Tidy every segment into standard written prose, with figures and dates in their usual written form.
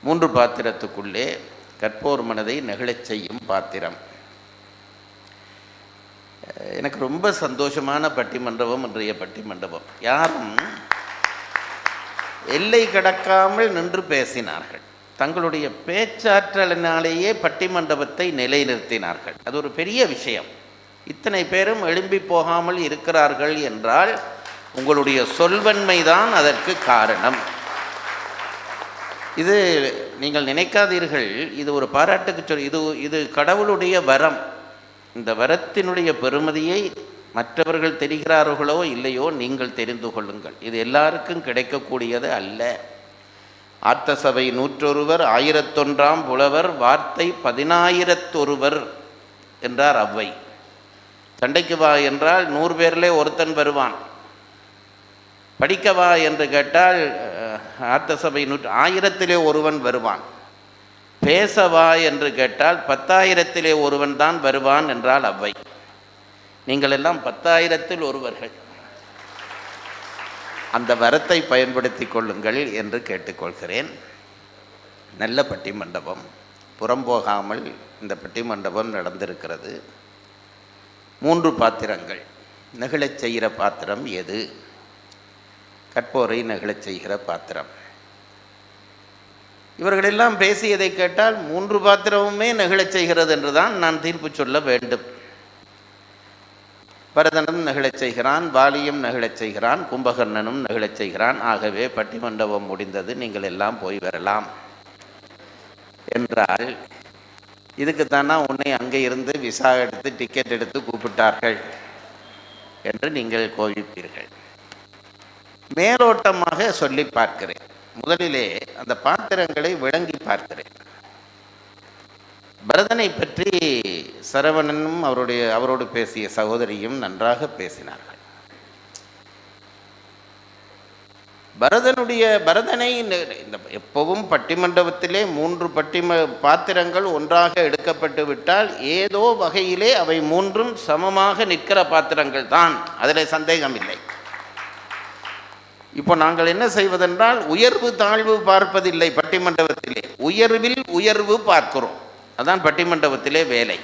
மூன்று பாத்திரத்துக்குள்ளே கற்போர் மனதை நெகிழச் செய்யும் பாத்திரம். எனக்கு ரொம்ப சந்தோஷமான பட்டிமண்டபம் இன்றைய பட்டிமண்டபம். யாரும் எல்லை கடக்காமல் நின்று பேசினார்கள். தங்களுடைய பேச்சாற்றலினாலேயே பட்டிமண்டபத்தை நிலைநிறுத்தினார்கள். அது ஒரு பெரிய விஷயம். இத்தனை பேரும் எழும்பி போகாமல் இருக்கிறார்கள் என்றால் உங்களுடைய சொல்வன்மைதான் அதற்கு காரணம். இது நீங்கள் நினைக்காதீர்கள், இது ஒரு பாராட்டுக்கு சொல், இது கடவுளுடைய வரம். இந்த வரத்தினுடைய பெருமதியை மற்றவர்கள் தெரிகிறார்களோ இல்லையோ நீங்கள் தெரிந்து கொள்ளுங்கள். இது எல்லாருக்கும் கிடைக்கக்கூடியது அல்ல. ஆர்த்த சபை 101 1001 புலவர் வார்த்தை 10,000 என்றார் அவ்வை. சண்டைக்கு வா என்றால் 100 பேரிலே ஒருத்தன் வருவான். படிக்கவா என்று கேட்டால் ஆர்த்த சபை 1000 ஒருவன் வருவான். பேசவா என்று கேட்டால் 10,000 ஒருவன் தான் வருவான் என்றால் அவ்வை. நீங்கள் எல்லாம் 10,000 ஒருவர்கள். அந்த வரத்தை பயன்படுத்தி கொள்ளுங்கள் என்று கேட்டுக்கொள்கிறேன். நல்ல பட்டிமண்டபம், புறம்போகாமல் இந்த பட்டிமண்டபம் நடந்திருக்கிறது. 3 பாத்திரங்கள். நெகிழச் செய்கிற பாத்திரம் எது? கற்போரை நெகிழச் செய்கிற பாத்திரம். இவர்களெல்லாம் பேசியதை கேட்டால் 3 பாத்திரமுமே நெகிழச் செய்கிறது என்றுதான் நான் தீர்ப்பு சொல்ல வேண்டும். பரதனும் நெகிழச் செய்கிறான், வாலியும் நெகிழச் செய்கிறான், கும்பகர்ணனும் நெகிழச் செய்கிறான். ஆகவே பட்டிமண்டபம் முடிந்தது, நீங்கள் எல்லாம் போய் வரலாம் என்றால் இதுக்குத்தானா உன்னை அங்கே இருந்து விசா எடுத்து டிக்கெட் எடுத்து கூப்பிட்டார்கள் என்று நீங்கள் கோபிப்பீர்கள். மேலோட்டமாக சொல்லி பார்க்கிறேன். முதலிலே அந்த பாத்திரங்களை விளங்கி பார்க்கிறேன். பரதனை பற்றி சரவணனும் அவரோடு பேசிய சகோதரியும் நன்றாக பேசினார்கள். பரதனை இந்த எப்பவும் பட்டிமண்டபத்திலே 3 பாத்திரங்கள் ஒன்றாக எடுக்கப்பட்டு விட்டால் ஏதோ வகையிலே அவை 3ம் சமமாக நிற்கிற பாத்திரங்கள் தான், அதில் சந்தேகம் இல்லை. இப்போ நாங்கள் என்ன செய்வதென்றால் உயர்வு தாழ்வு பார்ப்பதில்லை. பட்டிமண்டபத்திலே உயர்வில் உயர்வு பார்க்கிறோம். அதான் பட்டிமண்டபத்திலே வேலை.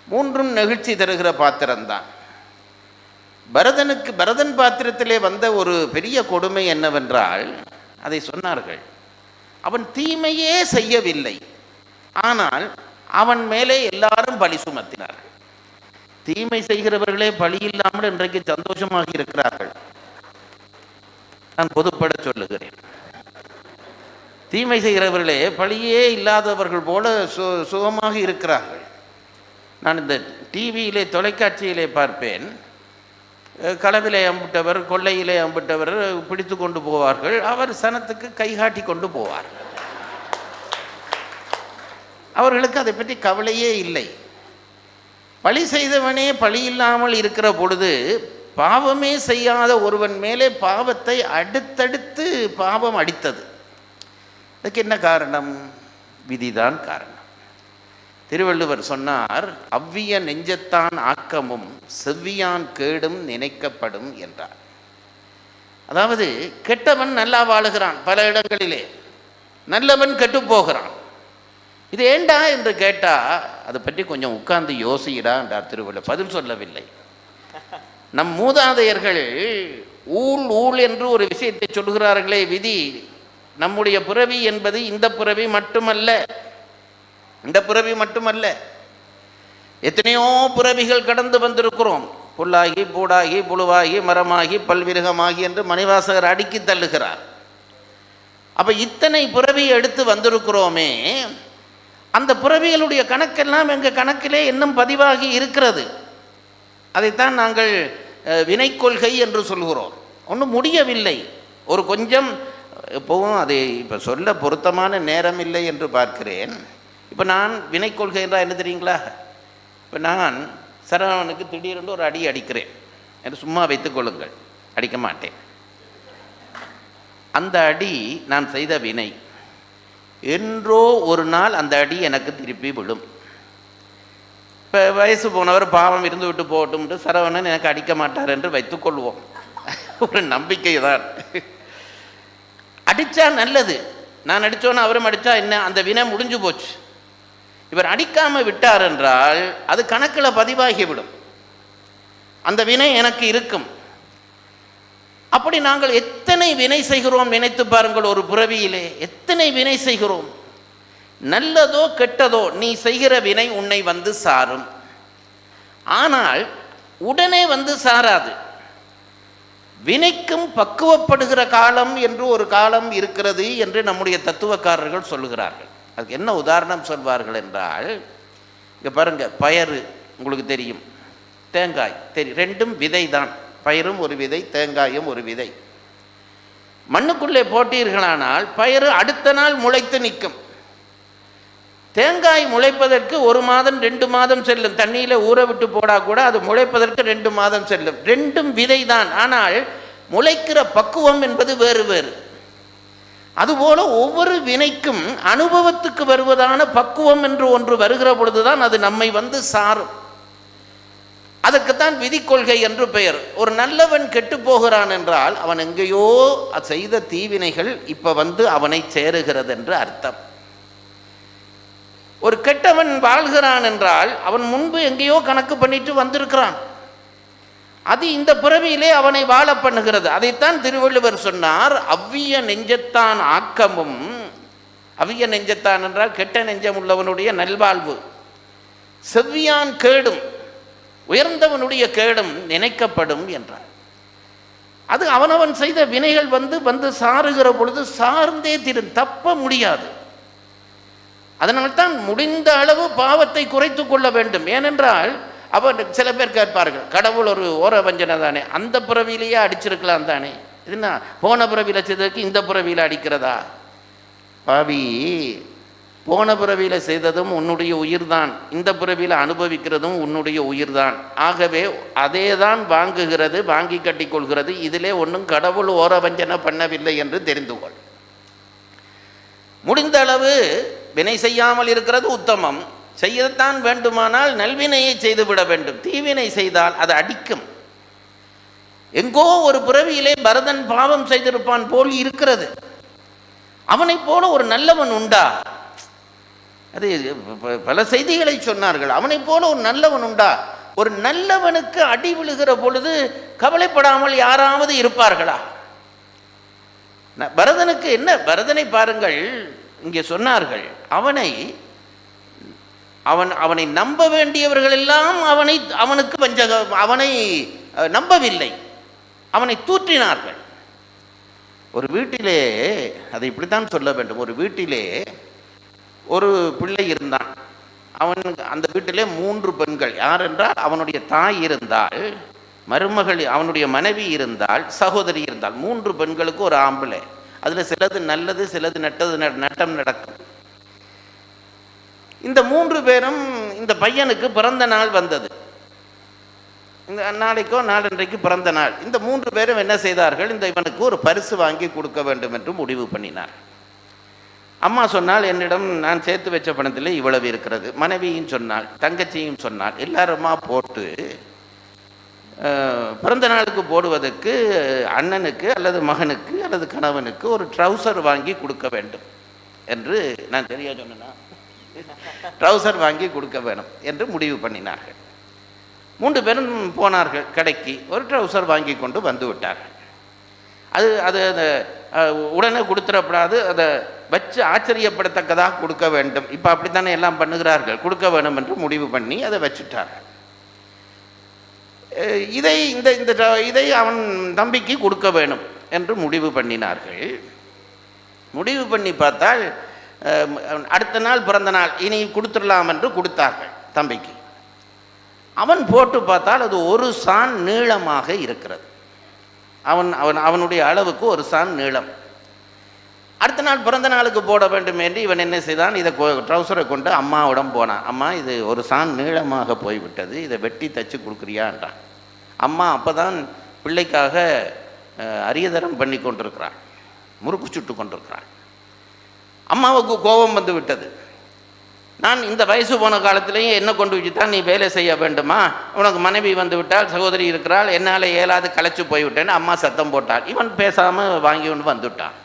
3ம் நெகிழ்ச்சி தருகிற பாத்திரம்தான். பரதன் பாத்திரத்திலே வந்த ஒரு பெரிய கொடுமை என்னவென்றால், அதை சொன்னார்கள், அவன் தீமையே செய்யவில்லை, ஆனால் அவன் மேலே எல்லாரும் பழி சுமத்தினார்கள். தீமை செய்கிறவர்களே பழி இல்லாமல் இன்றைக்கு சந்தோஷமாக இருக்கிறார்கள். நான் பொதுப்பட சொல்லுகிறேன். தீமை செய்கிறவர்களே பழியே இல்லாதவர்கள் போல சுகமாக இருக்கிறார்கள். நான் இந்த டிவியிலே தொலைக்காட்சியிலே பார்ப்பேன். களவிலே அம்பிட்டவர், கொள்ளையிலே அம்பிட்டவர் பிடித்து கொண்டு போவார்கள். அவர் சனத்துக்கு கைகாட்டி கொண்டு போவார். அவர்களுக்கு அதை பற்றி கவலையே இல்லை. பழி செய்தவனே பழி இல்லாமல் இருக்கிற பொழுது பாவமே செய்யாத ஒருவன் மேலே பாவத்தை அடுத்தடுத்து பாவம் அடித்தது. அதுக்கு என்ன காரணம்? விதிதான் காரணம். திருவள்ளுவர் சொன்னார், அவ்விய நெஞ்சத்தான் ஆக்கமும் செவ்வியான் கேடும் நினைக்கப்படும் என்றார். அதாவது கெட்டவன் நல்லா வாழுகிறான், பல இடங்களிலே நல்லவன் கெட்டு போகிறான். இது ஏண்டா என்று கேட்டா அதை பற்றி கொஞ்சம் உட்கார்ந்து யோசிடா என்றார் திருவள்ளுவர். பதில் சொல்லவில்லை. நம் மூதாதையர்கள் ஊழ் என்று ஒரு விஷயத்தை சொல்கிறார்களே, விதி. நம்முடைய பிறவி என்பது இந்த பிறவி மட்டுமல்ல, இந்த பிறவி மட்டுமல்ல, எத்தனையோ பிறவிகள் கடந்து வந்திருக்கிறோம். புல்லாகி பூடாகி புழுவாகி மரமாகி பல்விருகமாகி என்று மணிவாசகர் அடுக்கி தள்ளுகிறார். அப்ப இத்தனை பிறவி எடுத்து வந்திருக்கிறோமே, அந்த பிறவிகளுடைய கணக்கெல்லாம் எங்கள் கணக்கிலே இன்னும் பதிவாகி இருக்கிறது. அதைத்தான் நாங்கள் வினை கொள்கை என்று சொல்கிறோம். ஒன்றும் முடியவில்லை. ஒரு கொஞ்சம் எப்பவும் அதை இப்போ சொல்ல பொருத்தமான நேரம் இல்லை என்று பார்க்கிறேன். இப்போ நான் வினை கொள்கை என்றால் என்ன தெரியுங்களா? இப்போ நான் சரவணனுக்கு திடீரென்று ஒரு அடி அடிக்கிறேன் என்று சும்மா வைத்துக் கொள்ளுங்கள், அடிக்க மாட்டேன். அந்த அடி நான் செய்த வினை. என்றோ ஒரு நாள் அந்த அடி எனக்கு திருப்பி விடும். இப்போ வயசு போனவர் பாவம் இருந்து விட்டு போகட்டும், சரவணன் எனக்கு அடிக்க மாட்டார் என்று வைத்துக்கொள்வோம். ஒரு நம்பிக்கை தான். அடித்தா நல்லது, நான் அடித்தோன்னு அவரும் அடித்தா என்ன, அந்த வினை முடிஞ்சு போச்சு. இவர் அடிக்காமல் விட்டார் என்றால் அது கணக்கில் பதிவாகிவிடும், அந்த வினை எனக்கு இருக்கும். அப்படி நாங்கள் எத்தனை வினை செய்கிறோம் நினைத்து பாருங்கள். ஒரு பிறவியிலே எத்தனை வினை செய்கிறோம். நல்லதோ கெட்டதோ நீ செய்கிற வினை உன்னை வந்து சாரும். ஆனால் உடனே வந்து சாராது. வினைக்கும் பக்குவப்படுகிற காலம் என்று ஒரு காலம் இருக்கிறது என்று நம்முடைய தத்துவக்காரர்கள் சொல்லுகிறார்கள். அதுக்கு என்ன உதாரணம் சொல்வார்கள் என்றால், இங்கே பாருங்க, பயறு உங்களுக்கு தெரியும், தேங்காய் தெரியும், ரெண்டும் விதை தான். பயிரும் ஒரு விதை, தேங்காயும் ஒரு விதை. மண்ணுக்குள்ளே போட்டீர்களானால் பயிறு அடுத்த நாள் முளைத்து நிற்கும். தேங்காய் முளைப்பதற்கு 1 மாதம் 2 மாதம் செல்லும். தண்ணியில் ஊற விட்டு போடா கூட அது முளைப்பதற்கு 2 மாதம் செல்லும். ரெண்டும் விதை தான், ஆனால் முளைக்கிற பக்குவம் என்பது வேறு வேறு. அதுபோல ஒவ்வொரு வினைக்கும் அனுபவத்துக்கு வருவதான பக்குவம் என்று ஒன்று வருகிற பொழுதுதான் அது நம்மை வந்து சாரும். அதற்குத்தான் விதி கொள்கை என்று பெயர். ஒரு நல்லவன் கெட்டு போகிறான் என்றால் அவன் எங்கேயோ செய்த தீவினைகள் இப்ப வந்து அவனை சேருகிறது என்று அர்த்தம். ஒரு கெட்டவன் வாழ்கிறான் என்றால் அவன் முன்பு எங்கேயோ கணக்கு பண்ணிட்டு வந்திருக்கிறான், அது இந்த பிறவியிலே அவனை வாழ பண்ணுகிறது. அதைத்தான் திருவள்ளுவர் சொன்னார், அவ்விய நெஞ்சத்தான் ஆக்கமும். அவ்விய நெஞ்சத்தான் என்றால் கெட்ட நெஞ்சம் உள்ளவனுடைய நல்வாழ்வு, செவ்வியான் கேடும், உயர்ந்தவனுடைய கேடும் நினைக்கப்படும் என்றார். அது அவனவன் செய்த வினைகள் வந்து வந்து சாருகிற பொழுது சார்ந்தே தப்ப முடியாது. அதனால்தான் முடிந்த அளவு பாவத்தை குறைத்து கொள்ள வேண்டும். ஏனென்றால் அவன் சில பேர் கேட்பார்கள், கடவுள் ஒரு ஓர வஞ்சனை தானே, அந்த பிறவியிலேயே அடிச்சிருக்கலாம் தானே, இதுனா போன பிறவியில் செய்ததுக்கு இந்த பிறவியில் அடிக்கிறதா? பாவி, போன பிறவியில் செய்ததும் உன்னுடைய உயிர் தான், இந்த பிறவியில் அனுபவிக்கிறதும் உன்னுடைய உயிர் தான். ஆகவே அதே தான் வாங்குகிறது, வாங்கி கட்டி கொள்கிறது. இதிலே ஒன்றும் கடவுள் ஓர வஞ்சனை பண்ணவில்லை என்று தெரிந்து கொள். முடிந்த அளவு வினை செய்யாமல் இருக்கிறது உத்தமம். செய்யத்தான் வேண்டுமானால் நல்வினையை செய்துவிட வேண்டும். தீவினை செய்தால் அது அடிக்கும். எங்கோ ஒரு பிறவியிலே பரதன் பாவம் செய்திருப்பான் போல் இருக்கிறது. அவனை போல ஒரு நல்லவன் உண்டா? அது பல செய்திகளை சொன்னார்கள். அவனை போல ஒரு நல்லவன் உண்டா? ஒரு நல்லவனுக்கு அடி விழுகிற பொழுது கவலைப்படாமல் யாராவது இருப்பார்களா? பரதனுக்கு என்ன, பரதனை பாருங்கள், இங்கே சொன்னார்கள், அவனை நம்ப வேண்டியவர்கள் எல்லாம் அவனுக்கு அவனை நம்பவில்லை, அவனை தூற்றினார்கள். ஒரு வீட்டிலே, அதை இப்படித்தான் சொல்ல வேண்டும், ஒரு வீட்டிலே ஒரு பிள்ளை இருந்தான். அந்த வீட்டிலே 3 பெண்கள். யார் என்றால் அவனுடைய தாய் இருந்தால், மருமகள், அவனுடைய மனைவி இருந்தால், சகோதரி இருந்தால். 3 பெண்களுக்கு ஒரு ஆம்பளை. அதில் சிலது நல்லது, சிலது நட்டம் நடக்கும். இந்த 3 பேரும், இந்த பையனுக்கு பிறந்த நாள் வந்தது. இந்த நாளைக்கோ நாளன்றைக்கு பிறந்த நாள். இந்த 3 பேரும் என்ன செய்தார்கள், இவனுக்கு ஒரு பரிசு வாங்கி கொடுக்க வேண்டும் என்று முடிவு பண்ணினார். அம்மா சொன்னால், என்னிடம் நான் சேர்த்து வச்ச பணத்தில் இவ்வளவு இருக்கிறது. மனைவியும் சொன்னாள், தங்கச்சியும் சொன்னாள், எல்லாருமா போட்டு பிறந்த நாளுக்கு போடுவதற்கு அண்ணனுக்கு அல்லது மகனுக்கு அல்லது கணவனுக்கு ஒரு ட்ரௌசர் வாங்கி கொடுக்க வேண்டும் என்று, நான் தெரியா சொன்னா, ட்ரௌசர் வாங்கி கொடுக்க வேணும் என்று முடிவு பண்ணினார்கள். 3 பேரும் போனார்கள் கடைக்கு, ஒரு ட்ரௌசர் வாங்கி கொண்டு வந்து விட்டார்கள். அது உடனே கொடுத்துடப்படாது, அதை வச்சு ஆச்சரியப்படத்தக்கதாக கொடுக்க வேண்டும். இப்போ அப்படித்தானே எல்லாம் பண்ணுகிறார்கள், கொடுக்க வேணும் என்று முடிவு பண்ணி அதை வச்சுட்டார்கள். இதை அவன் தம்பிக்கு கொடுக்க வேணும் என்று முடிவு பண்ணினார்கள். முடிவு பண்ணி பார்த்தால் அடுத்த நாள் பிறந்த நாள், இனி கொடுத்துடலாம் என்று கொடுத்தார்கள் தம்பிக்கு. அவன் போட்டு பார்த்தால் அது 1 சான் நீளமாக இருக்கிறது. அவனுடைய அளவுக்கு 1 சான் நீளம். அடுத்த நாள் பிறந்த நாளுக்கு போட வேண்டும் என்று இவன் என்ன செய்தான், இதை ட்ரௌசரை கொண்டு அம்மாவிடம் போனான். அம்மா, இது 1 சான் நீளமாக போய்விட்டது, இதை வெட்டி தச்சு கொடுக்குறியான்றான். அம்மா அப்போ தான் பிள்ளைக்காக அரியதரம் பண்ணி கொண்டிருக்கிறாள், முறுக்கு சுட்டு கொண்டிருக்கிறாள். அம்மாவுக்கு கோபம் வந்து விட்டது. நான் இந்த வயசு போன காலத்திலேயும் என்ன கொண்டு வச்சுதான் நீ வேலை செய்ய வேண்டுமா? உனக்கு மனைவி வந்து விட்டால், சகோதரி இருக்கிறாள், என்னால் இயலாது களைச்சு போய்விட்டேன்னு அம்மா சத்தம் போட்டாள். இவன் பேசாமல் வாங்கி கொண்டு வந்துவிட்டான்.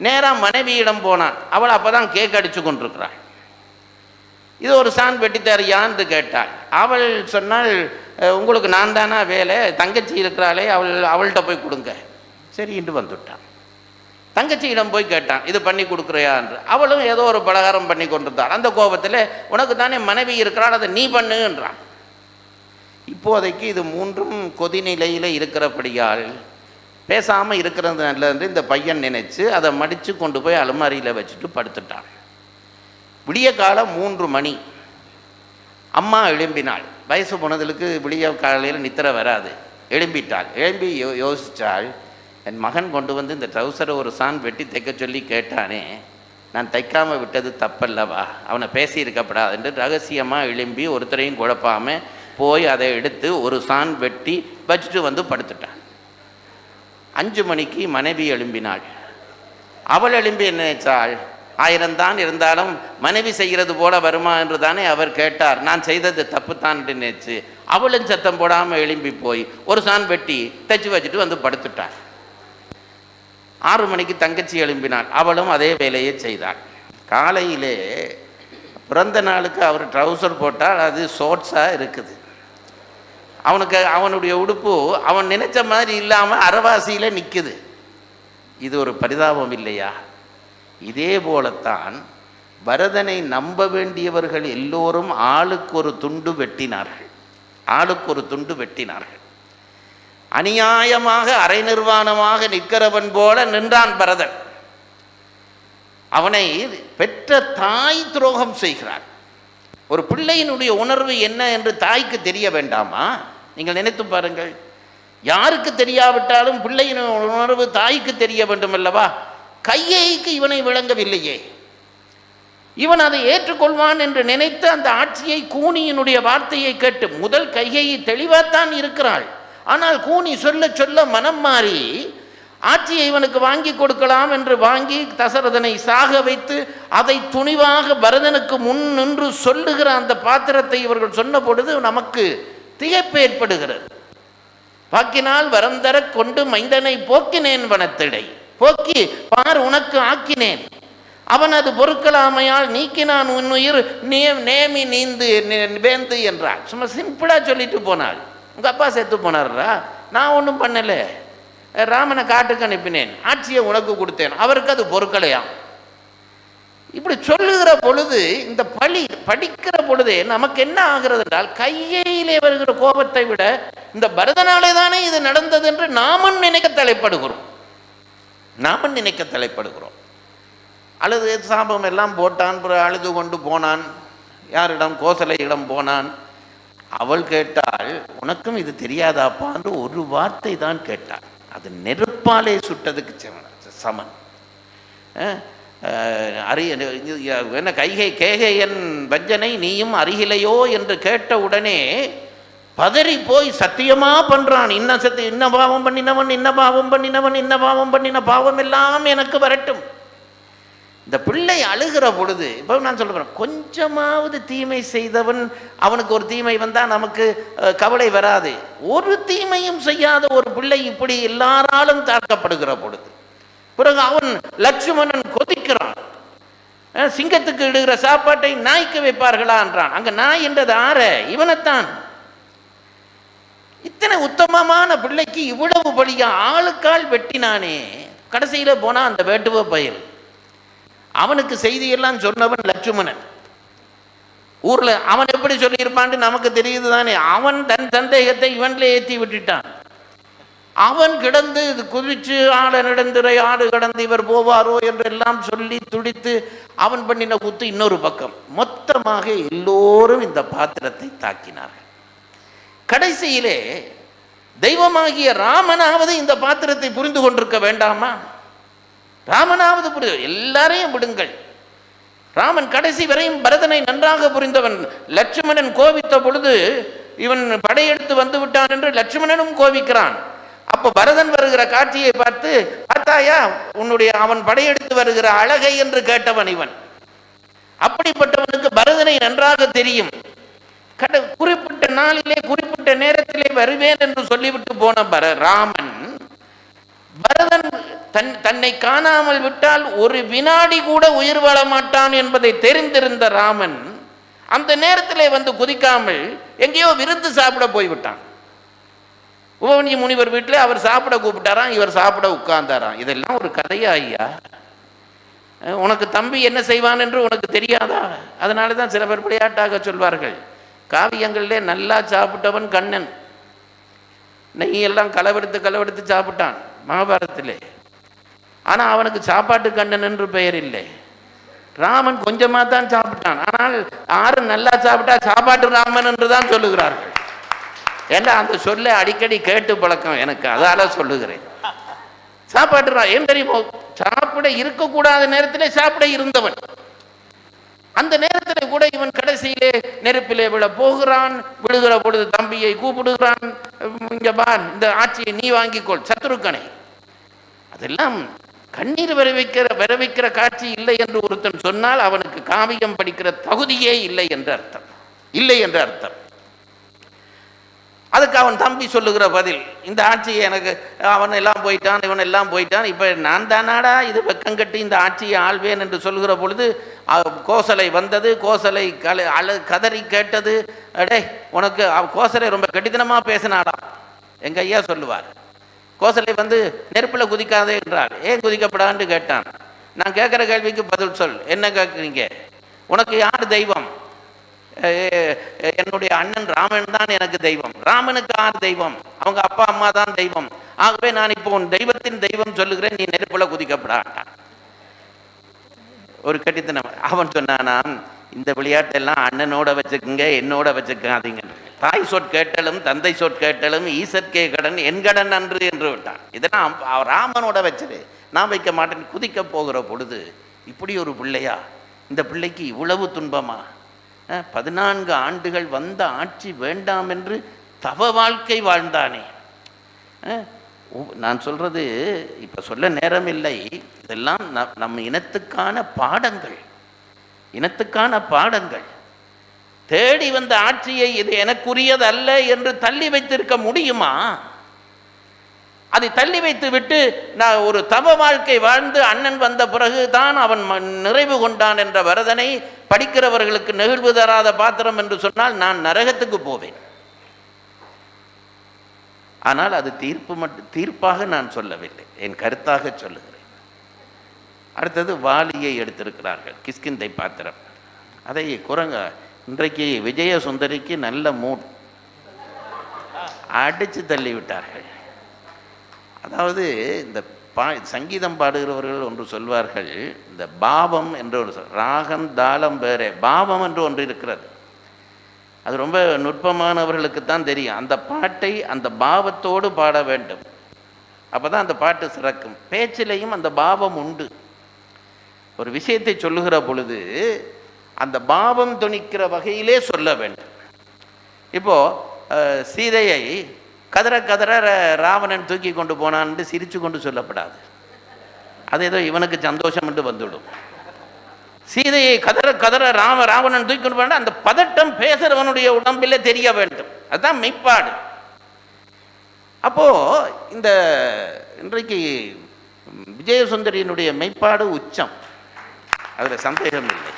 நேராக மனைவியிடம் போனான். அவள் அப்போ தான் கேக் அடித்து கொண்டிருக்கிறாள். இது ஒரு சான் வெட்டித்தரியான்னு கேட்டாள். அவள் சொன்னால், உங்களுக்கு நான் தானா வேலை, தங்கச்சி இருக்கிறாளே அவள்கிட்ட போய் கொடுங்க. சரின்ட்டு வந்துவிட்டான். தங்கச்சியிடம் போய் கேட்டான், இது பண்ணி கொடுக்குறியா என்று. அவளும் ஏதோ ஒரு பலகாரம் பண்ணி கொண்டிருந்தாள். அந்த கோபத்தில், உனக்கு தானே மனைவி இருக்கிறாள், அதை நீ பண்ணுன்றான். இப்போதைக்கு இது மூன்றும் கொதிநிலையில் இருக்கிறபடியால் பேசாமல் இருக்கிறது நல்லது இந்த பையன் நினைச்சு அதை மடித்து கொண்டு போய் அலுமாரியில் வச்சுட்டு படுத்துட்டான். விடிய காலம் 3 மணி. அம்மா எழும்பினாள். வயசு போனதுக்கு விடிய காலையில் நித்திர வராது. எழும்பிட்டாள். எழும்பி யோசித்தாள், என் மகன் கொண்டு வந்து இந்த ட்ரௌசரை ஒரு சான் வெட்டி தைக்க சொல்லி கேட்டானே, நான் தைக்காமல் விட்டது தப்பல்லவா, அவனை பேசியிருக்கப்படாது என்று ரகசியமாக எழும்பி ஒருத்தரையும் குழப்பாமல் போய் அதை எடுத்து ஒரு சான் வெட்டி வச்சுட்டு வந்து படுத்துட்டான். 5 மணிக்கு மனைவி எழும்பினாள். அவள் எழும்பி என்ன நினைச்சாள், 1000 தான் இருந்தாலும் மனைவி செய்கிறது போல வருமா என்று தானே அவர் கேட்டார், நான் செய்தது தப்புத்தான் என்று நினைச்சு அவளும் சத்தம் போடாமல் எழும்பி போய் ஒரு சான் வெட்டி தைச்சு வச்சுட்டு வந்து படுத்துட்டாள். 6 மணிக்கு தங்கச்சி எழும்பினாள். அவளும் அதே வேலையை செய்தாள். காலையிலே பிறந்த நாளுக்கு அவர் ட்ரௌசர் போட்டால் அது ஷார்ட்ஸாக இருக்குது. அவனுடைய உடுப்பு அவன் நினைச்ச மாதிரி இல்லாமல் அரைவாசியில் நிற்குது. இது ஒரு பரிதாபம் இல்லையா? இதே போலத்தான் பரதனை நம்ப வேண்டியவர்கள் எல்லோரும் ஆளுக்கு ஒரு துண்டு வெட்டினார்கள். ஆளுக்கு ஒரு துண்டு வெட்டினார்கள். அநியாயமாக அரை நிர்வாணமாக நிற்கிறவன் போல நின்றான் பரதன். அவனை பெற்ற தாய் துரோகம் செய்கிறார். ஒரு பிள்ளையினுடைய உணர்வு என்ன என்று தாய்க்கு தெரிய வேண்டாமா? நீங்கள் நினைத்து பாருங்கள். யாருக்கு தெரியாவிட்டாலும் பிள்ளையின் உணர்வு தாய்க்கு தெரிய வேண்டும் அல்லவா? கையேய்க்கு இவனை விளங்கவில்லையே. இவன் அதை ஏற்றுக்கொள்வான் என்று நினைத்து அந்த ஆட்சியை கூனியினுடைய வார்த்தையை கேட்டு, முதல் கையை தெளிவாத்தான் இருக்கிறாள், ஆனால் கூனி சொல்ல சொல்ல மனம் மாறி ஆட்சியை இவனுக்கு வாங்கி கொடுக்கலாம் என்று வாங்கி தசரதனை சாக வைத்து அதை துணிவாக பரதனுக்கு முன் நின்று சொல்லுகிற அந்த பாத்திரத்தை இவர்கள் சொன்ன பொழுது நமக்கு திகைப்பு ஏற்படுகிறது. பாக்கினால் வரம் தர கொண்டு மைந்தனை போக்கினேன் வனத்திடை, போக்கி பார் உனக்கு ஆக்கினேன், அவன் அது பொறுக்கலாமையால் நீக்கினான் உன்னுயிர் நேமி நீந்து வேந்து என்றாள். சும்மா சிம்பிளா சொல்லிட்டு போனாள். உங்க அப்பா செத்து போனார்ரா, நான் ஒன்றும் பண்ணல, ராமனை காட்டுக்கு அனுப்பினேன், ஆட்சியை உனக்கு கொடுத்தேன், அவருக்கு அது பொறுக்கலையாம். இப்படி சொல்லுகிற பொழுது இந்த படிக்கிற பொழுதே நமக்கு என்ன ஆகிறது என்றால், கையிலே வருகிற கோபத்தை விட இந்த பரதனாலே தானே இது நடந்தது என்று நாமும் நினைக்க தலைப்படுகிறோம். அழுது சாபம் எல்லாம் போட்டான், அழுது கொண்டு போனான். யாரிடம்? கோசலையிடம் போனான். அவள் கேட்டாள், உனக்கும் இது தெரியாதாப்பா என்று ஒரு வார்த்தை தான் கேட்டாள். அது நெருப்பாலே சுட்டதுக்கு சமன். என்ன கைகை கேகையன் வஞ்சனை நீயும் அருகிலையோ என்று கேட்ட உடனே பதறி போய் சத்தியமா பண்றான். இன்ன பாவம் பண்ணினவன், இன்ன பாவம் பண்ணினவன், இன்ன பாவம் பண்ணின பாவம் எல்லாம் எனக்கு வரட்டும். இந்த பிள்ளை அழுகிற பொழுது, இப்போ நான் சொல்கிறேன், கொஞ்சமாவது தீமை செய்தவன் அவனுக்கு ஒரு தீமை வந்தால் நமக்கு கவலை வராது. ஒரு தீமையும் செய்யாத ஒரு பிள்ளை இப்படி எல்லாராலும் தாக்கப்படுகிற பொழுது, பிறகு அவன் லட்சுமணன் கொதிக்கிறான். சிங்கத்துக்கு இடுகிற சாப்பாட்டை நாய்க்கு வைப்பார்களா என்றான். அங்க நாய் என்றது ஆற இவனைத்தான். இத்தனை உத்தமமான பிள்ளைக்கு இவ்வளவு பலியா ஆளுக்கால் வெட்டினானே. கடைசியில போனா அந்த வேட்டுவ பயில். அவனுக்கு செய்தியெல்லாம் சொன்னவன் லட்சுமணன். ஊர்ல அவன் எப்படி சொல்லியிருப்பான்னு நமக்கு தெரியுது தானே. அவன் தன் சந்தேகத்தை இவன்ல ஏற்றி விட்டுட்டான். அவன் கிடந்து குதிச்சு ஆட நடந்துரை ஆடு கடந்து இவர் போவாரோ என்றெல்லாம் சொல்லி துடித்து அவன் பண்ணின குத்து இன்னொரு பக்கம். மொத்தமாக எல்லோரும் இந்த பாத்திரத்தை தாக்கினார்கள். கடைசியிலே தெய்வமாகிய ராமனாவது இந்த பாத்திரத்தை புரிந்து கொண்டிருக்க வேண்டாமா? ராமனாவது புரிந்து, எல்லாரையும் விடுங்கள். ராமன் கடைசி வரையும் பரதனை நன்றாக புரிந்தவன். லட்சுமணன் கோபித்த பொழுது இவன் படையெடுத்து வந்து விட்டான் என்று லட்சுமணனும் கோபிக்கிறான். அப்போ பரதன் வருகிற காட்சியை பார்த்து, பார்த்தாயா உன்னுடைய அவன் படையெடுத்து வருகிற அழகை என்று கேட்டவன் இவன். அப்படிப்பட்டவனுக்கு பரதனை நன்றாக தெரியும். குறிப்பிட்ட நாளிலே குறிப்பிட்ட நேரத்திலே வருவேன் என்று சொல்லிவிட்டு போன ராமன் பரதன் தன்னை காணாமல் விட்டால் ஒரு வினாடி கூட உயிர் வாழ மாட்டான் என்பதை தெரிந்திருந்த ராமன் அந்த நேரத்தில் வந்து குதிக்காமல் எங்கேயோ விருந்து சாப்பிட போய்விட்டான். உபவனி முனிவர் வீட்டில் அவர் சாப்பிட கூப்பிட்டாராம், இவர் சாப்பிட உட்கார்ந்தாராம். இதெல்லாம் ஒரு கதையா ஐயா? உனக்கு தம்பி என்ன செய்வான் என்று உனக்கு தெரியாதா? அதனால தான் சில பேர் விளையாட்டாக சொல்வார்கள், காவியங்களிலே நல்லா சாப்பிட்டவன் கண்ணன், நெய்யெல்லாம் களவெடுத்து சாப்பிட்டான் மகாபாரதத்திலே. ஆனால் அவனுக்கு சாப்பாட்டு கண்ணன் என்று பெயர் இல்லை. ராமன் கொஞ்சமாக தான் சாப்பிட்டான், ஆனால் ஆறு நல்லா சாப்பிட்டா சாப்பாட்டு ராமன் என்று தான் சொல்லுகிறார்கள். ஏன்னா அந்த சொல்லை அடிக்கடி கேட்டு பழக்கம் எனக்கு, அதால சொல்லுகிறேன். சாப்பாட்டு ஏன் தெரியுமோ, சாப்பிட இருக்கக்கூடாத நேரத்திலே சாப்பிட இருந்தவன். அந்த நேரத்தில் கூட இவன் கடைசியிலே நெருப்பிலே விழ போகிறான். விழுகிற பொழுது தம்பியை கூப்பிடுகிறான், இங்க பார், இந்த ஆட்சியை நீ வாங்கிக்கொள் சத்ருக்கனை. அதெல்லாம் கண்ணீர் வரவைக்கிற காட்சி இல்லை என்று ஒருத்தன் சொன்னால் அவனுக்கு காவியம் படிக்கிற தகுதியே இல்லை என்று அர்த்தம். அதுக்கு அவன் தம்பி சொல்லுகிற பதில், இந்த ஆட்சியை எனக்கு அவன் எல்லாம் போயிட்டான், இவன் எல்லாம் போயிட்டான், இப்போ நான் தானாடா இது வெக்கங்கட்டி இந்த ஆட்சியை ஆள்வேன் என்று சொல்லுகிற பொழுது கோசலை வந்தது. கோசலை கதறி கேட்டது, அடே உனக்கு கோசலை ரொம்ப கடிதனமாக பேசினாடா. எங்கள் ஐயா சொல்லுவார், கோசலை வந்து நெருப்பில் குதிக்காதே என்றார். ஏன் குதிக்கப்படான்னு கேட்டான். நான் கேட்குற கேள்விக்கு பதில் சொல். என்ன கேட்குறீங்க? உனக்கு யார் தெய்வம்? என்னுடைய அண்ணன் ராமன் தான் எனக்கு தெய்வம். ராமனுக்கு யார் தெய்வம்? அவங்க அப்பா அம்மா தான் தெய்வம். ஆகவே நான் இப்போ உன் தெய்வத்தின் தெய்வம் சொல்லுகிறேன், நீ நெருப்புல குதிக்கப்படாட்டான். ஒரு கட்டித்தனம். அவன் சொன்னானாம், இந்த விளையாட்டெல்லாம் அண்ணனோட வச்சுக்குங்க, என்னோட வச்சுக்காதீங்க. தாய் சொற்கேட்டலும் தந்தை சொற்கேட்டலும் ஈசற்கே கடன் என் கடன் அன்று என்று விட்டான். இதெல்லாம் ராமனோட வச்சது, நான் வைக்க மாட்டேன். குதிக்க போகிற பொழுது இப்படி ஒரு பிள்ளையா, இந்த பிள்ளைக்கு இவ்வளவு துன்பமா? 14 ஆண்டுகள் வந்த ஆட்சி வேண்டாம் என்று தவ வாழ்க்கை வாழ்ந்தானே. நான் சொல்றது இப்ப சொல்ல நேரம் இல்லை. இதெல்லாம் நம்ம இனத்துக்கான பாடங்கள். தேடி வந்த ஆட்சியை இது எனக்குரியது அல்ல என்று தள்ளி வைத்திருக்க முடியுமா? அதை தள்ளி வைத்து விட்டு நான் ஒரு தவ வாழ்க்கை வாழ்ந்து அண்ணன் வந்த பிறகு தான் அவன் நிறைவு கொண்டான் என்ற பரதனை படிக்கிறவர்களுக்கு நெகிழ்வு தராத பாத்திரம் என்று சொன்னால் நான் நரகத்துக்கு போவேன். ஆனால் அது தீர்ப்பாக நான் சொல்லவில்லை, என் கருத்தாக சொல்லுகிறேன். அடுத்தது வாலியை எடுத்திருக்கிறார்கள், கிஷ்கிந்தை பாத்திரம். அதை குரங்க இன்றைக்கு விஜய சுந்தரிக்கு நல்ல மூட், அடித்து தள்ளி விட்டார்கள். அதாவது இந்த சங்கீதம் பாடுகிறவர்கள் ஒன்று சொல்வார்கள், இந்த பாவம் என்று ஒரு ராகம் தாளம் வேறே, பாவம் என்று ஒன்று இருக்கிறது. அது ரொம்ப நுட்பமானவர்களுக்குத்தான் தெரியும். அந்த பாட்டை அந்த பாவத்தோடு பாட வேண்டும், அப்போதான் அந்த பாட்டு சிறக்கும். பேச்சிலையும் அந்த பாவம் உண்டு. ஒரு விஷயத்தை சொல்லுகிற பொழுது அந்த பாவம் துணிக்கிற வகையிலே சொல்ல வேண்டும். இப்போ சீதையை கதற ராவணன் தூக்கி கொண்டு போனான்னு சிரிச்சு கொண்டு சொல்லப்படாது. அது ஏதோ இவனுக்கு சந்தோஷம் என்று வந்துவிடும். சீதையை கதற ராவணன் தூக்கி கொண்டு போனா அந்த பதட்டம் பேசுறவனுடைய உடம்பிலே தெரிய வேண்டும். அதுதான் மெய்ப்பாடு. அப்போ இந்த இன்றைக்கு விஜயசுந்தரியினுடைய மெய்ப்பாடு உச்சம், அதுல சந்தேகம் இல்லை.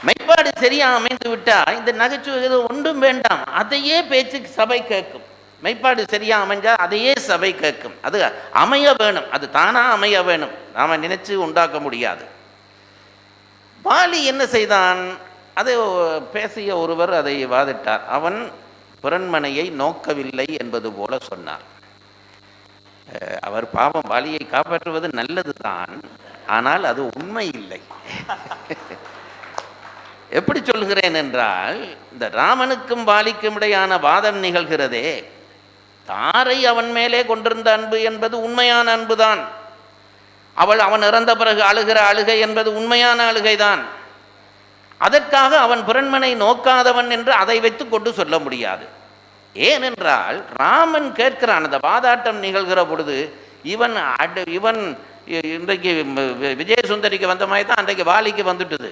மெய்ப்பாடு சரியா அமைந்து விட்டா இந்த நகைச்சுவை ஒன்றும் வேண்டாம், அதையே பேச்சுக்கு சபை கேட்கும். மெய்ப்பாடு சரியா அமைஞ்சா அதையே சபை கேட்கும். அது அமைய வேணும், அது தானா அமைய வேணும், நாம நினைச்சு உண்டாக்க முடியாது. வாலி என்ன செய்தான்? அதை பேசிய ஒருவர் அதை வாதிட்டார். அவன் புரண்மனையை நோக்கவில்லை என்பது போல சொன்னார். அவர் பாவம், வாலியை காப்பாற்றுவது நல்லதுதான், ஆனால் அது உண்மை இல்லை. எப்படி சொல்கிறேன் என்றால், இந்த ராமனுக்கும் வாலிக்கும் இடையான வாதம் நிகழ்கிறதே, தாரை அவன் மேலே கொண்டிருந்த அன்பு என்பது உண்மையான அன்புதான். அவன் இறந்த பிறகு அழுகிற அழுகை என்பது உண்மையான அழுகைதான். அதற்காக அவன் புரண்மனை நோக்காதவன் என்று அதை வைத்து கொண்டு சொல்ல முடியாது. ஏனென்றால் ராமன் கேட்கிறான். அந்த வாதாட்டம் நிகழ்கிற பொழுது இவன் இன்றைக்கு விஜயசுந்தரிக்கு வந்த மாதிரி தான் அன்றைக்கு வாலிக்கு வந்துட்டுது.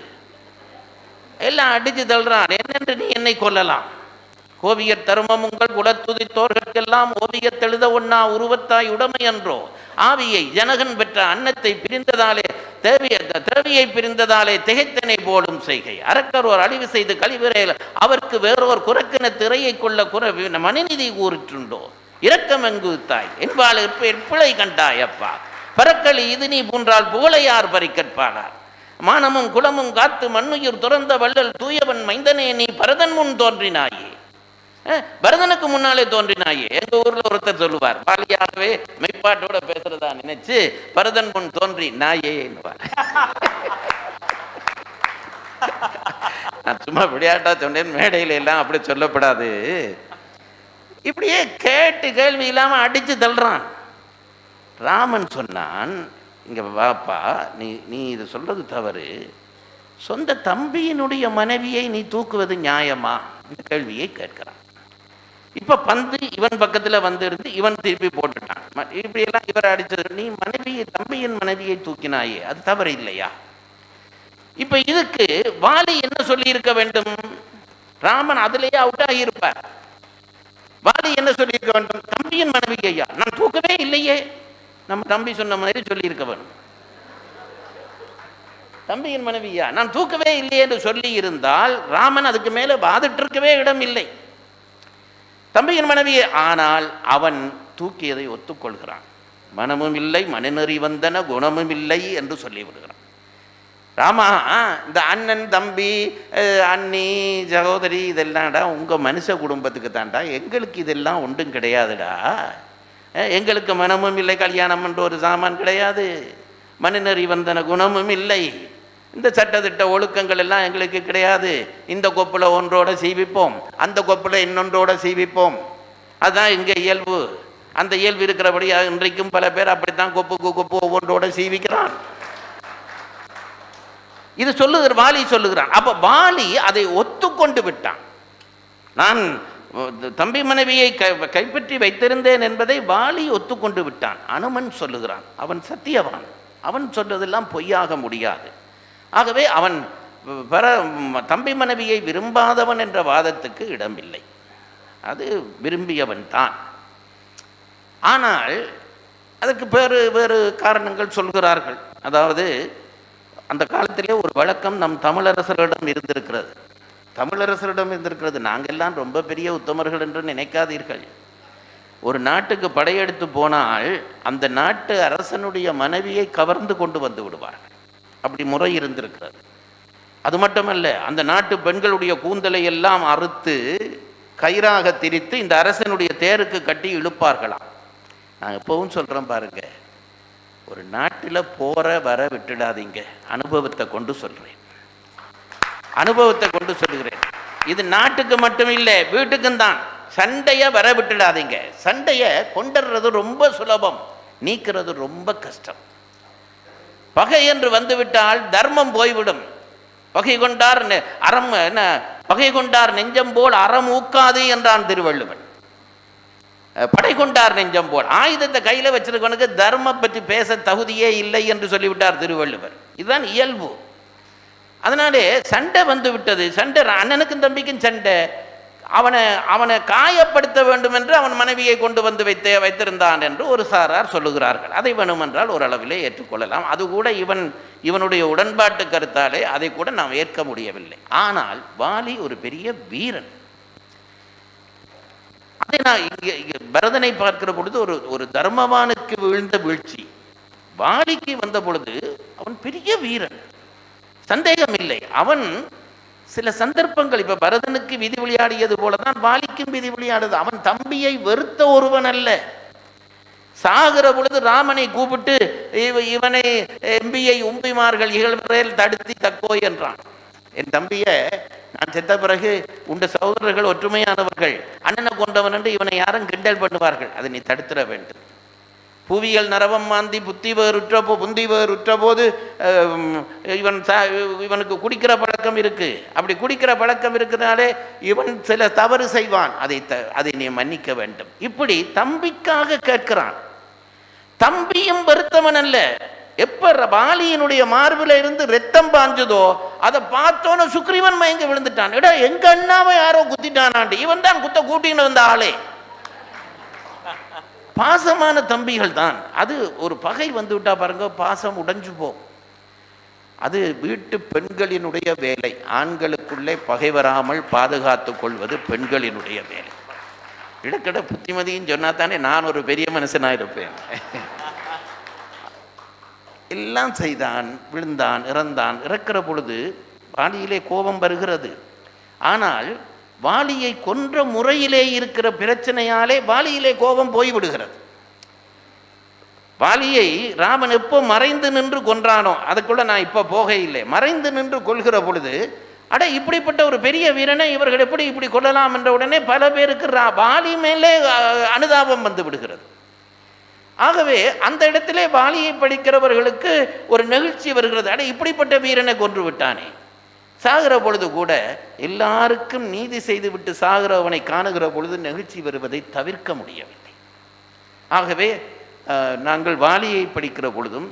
எல்லாம் அடிச்சு தள்ளுறான். என்னென்று நீ என்னை கொல்லலாம், கோவியர் தருமம் உங்கள் குலத்துதித்தோர்கெல்லாம் ஓவியத்தெழுத ஒன்னா உருவத்தாய் உடைமை என்றோ ஆவியை ஜனகன் பெற்ற அன்னத்தை பிரிந்ததாலே தேவியை பிரிந்ததாலே திகைத்தனை போலும் செய்கை அரக்கர் ஒரு அழிவு செய்து கழிவுறையில் அவருக்கு வேறொரு குரக்கின திரையை கொள்ள மணிநிதி கூறிட்டுண்டோ இரக்கம் எங்கு தாய் என்பாள் பிழை கண்டாய் அப்பா பறக்களி இது நீ பூன்றால் புகழையார் பறிக்கற்பானார் மானமும் குலமும் காத்து மண்ணுயிர் துறந்த வள்ளல் தூயவன் மைந்தனே நீ பரதன் முன் தோன்றினாயே பரதனுக்கு முன்னாலே தோன்றினாயே. எங்க ஊர்ல ஒருத்தர் சொல்லுவார், பாலியாகவே மெய்ப்பாட்டோட பேசுறதா நினைச்சு பரதன் முன் தோன்றி நாயே. நான் சும்மா விளையாட்டா சொன்னேன், மேடையில எல்லாம் அப்படி சொல்லப்படாது. இப்படியே கேட்டு கேள்வி இல்லாம அடிச்சு தள்ளுறான். ராமன் சொன்னான், இங்க வாப்பா, நீ இது சொல்றது தவறு. சொந்த தம்பியினுடைய மனைவியை நீ தூக்குவது நியாயமா? இந்த கேள்வியை கேட்கிறான். இப்ப பந்து இவன் பக்கத்துல வந்து இருந்து இவன் திருப்பி போட்டுட்டான். இப்படி எல்லாம் இவரை அடிச்சது, நீ தம்பியின் மனைவியை தூக்கினாயே, அது தவறு இல்லையா? இப்ப இதுக்கு வாலி என்ன சொல்லி இருக்க வேண்டும்? ராமன் அதிலேயே அவுட் ஆகியிருப்பார். வாலி என்ன சொல்லி இருக்க வேண்டும்? தம்பியின் மனைவியா நான் தூக்கவே இல்லையே. நம்ம தம்பி சொன்ன மாதிரி சொல்லி இருக்க வேண்டும். தம்பியின் மனைவியா நான் தூக்கவே இல்லையே என்று சொல்லி இருந்தால் ராமன் அதுக்கு மேல வாதிட்டு இருக்கவே இடம் இல்லை. தம்பியின் மனைவியே. ஆனால் அவன் தூக்கியதை ஒத்துக்கொள்கிறான். மனமும் இல்லை மனநெறி வந்தன குணமும் இல்லை என்று சொல்லி விடுகிறான். ராமா, இந்த அண்ணன் தம்பி அண்ணி சகோதரி இதெல்லாம்டா உங்க மனுஷ குடும்பத்துக்கு தான்டா, எங்களுக்கு இதெல்லாம் ஒன்றும் கிடையாதுடா. எங்களுக்கு மனமும் இல்லை, கல்யாணம் என்ற ஒரு சாமான் கிடையாது, மனநெறி வந்தன குணமும் இல்லை, இந்த சட்டத்திட்ட ஒழுக்கங்கள் எல்லாம் எங்களுக்கு கிடையாது. இந்த கொப்பில் ஒன்றோட சீவிப்போம், அந்த கொப்பில் இன்னொன்றோட சீவிப்போம், அதுதான் இங்கே இயல்பு. அந்த இயல்பு இருக்கிறபடி இன்றைக்கும் பல பேர் அப்படித்தான் கொப்பு ஒவ்வொன்றோட சீவிக்கிறான். இது வாலி சொல்லுகிறான். அப்ப வாலி அதை ஒத்துக்கொண்டு விட்டான். நான் தம்பி மனைவியை கைப்பற்றி வைத்திருந்தேன் என்பதை வாலி ஒத்துக்கொண்டு விட்டான். அனுமன் சொல்லுகிறான், அவன் சத்தியவான், அவன் சொல்றதெல்லாம் பொய்யாக முடியாது. ஆகவே அவன் தம்பி மனைவியை விரும்பாதவன் என்ற வாதத்துக்கு இடமில்லை. அது விரும்பியவன் தான். ஆனால் அதற்கு வேறு காரணங்கள் சொல்கிறார்கள். அதாவது அந்த காலத்திலே ஒரு வழக்கம் நம் தமிழரசரிடம் இருந்திருக்கிறது. நாங்கள் எல்லாம் ரொம்ப பெரிய உத்தமர்கள் என்று நினைக்காதீர்கள். ஒரு நாட்டுக்கு படையெடுத்து போனால் அந்த நாட்டு அரசனுடைய மனைவியை கவர்ந்து கொண்டு வந்து விடுவார்கள். அப்படி முறை இருந்திருக்கிறது. அது மட்டுமல்ல, அந்த நாட்டு பெண்களுடைய கூந்தலை எல்லாம் அறுத்து கயிறாக திரித்து இந்த அரசனுடைய தேருக்கு கட்டி இழுப்பார்களாம். நான் எப்பவும் சொல்றேன் பாருங்க, ஒரு நாட்டில் போற வர விட்டுடாதீங்க. அனுபவத்தை கொண்டு சொல்கிறேன். இது நாட்டுக்கு மட்டும் இல்லை, வீட்டுக்கும் தான். சண்டையை வர விட்டுடாதீங்க. சண்டையை கொண்டுறது ரொம்ப சுலபம், நீக்கிறது ரொம்ப கஷ்டம். பகை என்று வந்துவிட்டால் தர்மம் போய்விடும். பகை கொண்டார் நெஞ்சம் போல் அறம் ஊக்காது என்றான் திருவள்ளுவன். படை கொண்டார் நெஞ்சம் போல், ஆயுதத்தை கையில வச்சிருக்கவனுக்கு தர்மம் பற்றி பேச தகுதியே இல்லை என்று சொல்லிவிட்டார் திருவள்ளுவர். இதுதான் இயல்பு. அதனாலே சண்டை வந்து விட்டது. சண்டை அண்ணனுக்கும் தம்பிக்கும் சண்டை. அவனை காயப்படுத்த வேண்டும் என்று அவன் மனைவியை கொண்டு வந்து வைத்திருந்தான் என்று ஒரு சாரார் சொல்லுகிறார்கள். அதை வேணுமென்றால் ஓரளவிலே ஏற்றுக்கொள்ளலாம். அது கூட இவனுடைய உடன்பாட்டு கருத்தாலே அதை கூட நாம் ஏற்க முடியவில்லை. ஆனால் வாலி ஒரு பெரிய வீரன். அதை நான் இங்கே பரதனை பார்க்கிற பொழுது ஒரு தர்மவானுக்கு விழுந்த வீழ்ச்சி. வாலிக்கு வந்த பொழுது அவன் பெரிய வீரன், சந்தேகம் இல்லை. அவன் சில சந்தர்ப்பங்கள், இப்ப பரதனுக்கு விதி விளையாடியது போலதான் வாலிக்கும் விதி விளையாடுது. அவன் தம்பியை வெறுத்த ஒருவன் அல்ல. சாகிற பொழுது ராமனை கூப்பிட்டு இவனை எம்பியை உம்பிமார்கள் இகழ்வரையில் தடுத்தி தக்கோ என்றான். என் தம்பிய நான் செத்த பிறகு உண்ட சகோதரர்கள் ஒற்றுமையானவர்கள், அண்ணனை கொண்டவன் என்று இவனை யாரும் கிண்டல் பண்ணுவார்கள், அதை நீ தடுத்துட வேண்டும். புவியல் நரவம் மாந்தி புந்தி வேறுற்ற போது இவனுக்கு குடிக்கிற பழக்கம் இருக்கு. அப்படி குடிக்கிற பழக்கம் இருக்கிறனாலே இவன் சில தவறு செய்வான், அதை நீ மன்னிக்க வேண்டும். இப்படி தம்பிக்காக கேட்கிறான். தம்பியும் வருத்தவன் அல்ல. எப்ப வாலியினுடைய மார்பில இருந்து ரத்தம் பாஞ்சதோ அதை பார்த்தோன்னு சுக்ரீவன் மயங்க விழுந்துட்டான். எடா எங்க அண்ணாவை யாரோ குத்திட்டானாண்டு. இவன் தான் குத்த கூட்டின்னு வந்த ஆளே. பாசமான தம்பிகள் தான். அது ஒரு பகை வந்து விட்டா பாருங்க, பாசம் உடைஞ்சு போகும். அது வீட்டு பெண்களினுடைய வேலை. ஆண்களுக்குள்ளே பகை வராமல் பாதுகாத்து கொள்வது பெண்களினுடைய வேலை. இடக்கட புத்திமதின்னு சொன்னா தானே நான் ஒரு பெரிய மனுஷனா இருப்பேன். எல்லாம் செய்தான், விழுந்தான், இறந்தான். இறக்கிற பொழுது வாலியிலே கோபம் வருகிறது. ஆனால் வாலியை கொன்ற முறையிலே இருக்கிற பிரச்சனையாலே வாலியிலே கோபம் போய்விடுகிறது. வாலியை ராமன் எப்போ மறைந்து நின்று கொன்றானோ அதுக்குள்ள நான் இப்போ போக இல்லை. மறைந்து நின்று கொள்கிற பொழுது அட இப்படிப்பட்ட ஒரு பெரிய வீரனை இவர்கள் எப்படி இப்படி கொள்ளலாம் என்ற உடனே பல பேருக்கு வாலி மேலே அனுதாபம் வந்து விடுகிறது. ஆகவே அந்த இடத்திலே வாலியை படிக்கிறவர்களுக்கு ஒரு நெகிழ்ச்சி வருகிறது. அட இப்படிப்பட்ட வீரனை கொன்று விட்டானே. சாகிற பொழுது கூட எல்லாருக்கும் நீதி செய்து விட்டு சாகிறவனை காணுகிற பொழுது நெகிழ்ச்சி வருவதை தவிர்க்க முடியவில்லை. ஆகவே நாங்கள் வாலியை படிக்கிற பொழுதும்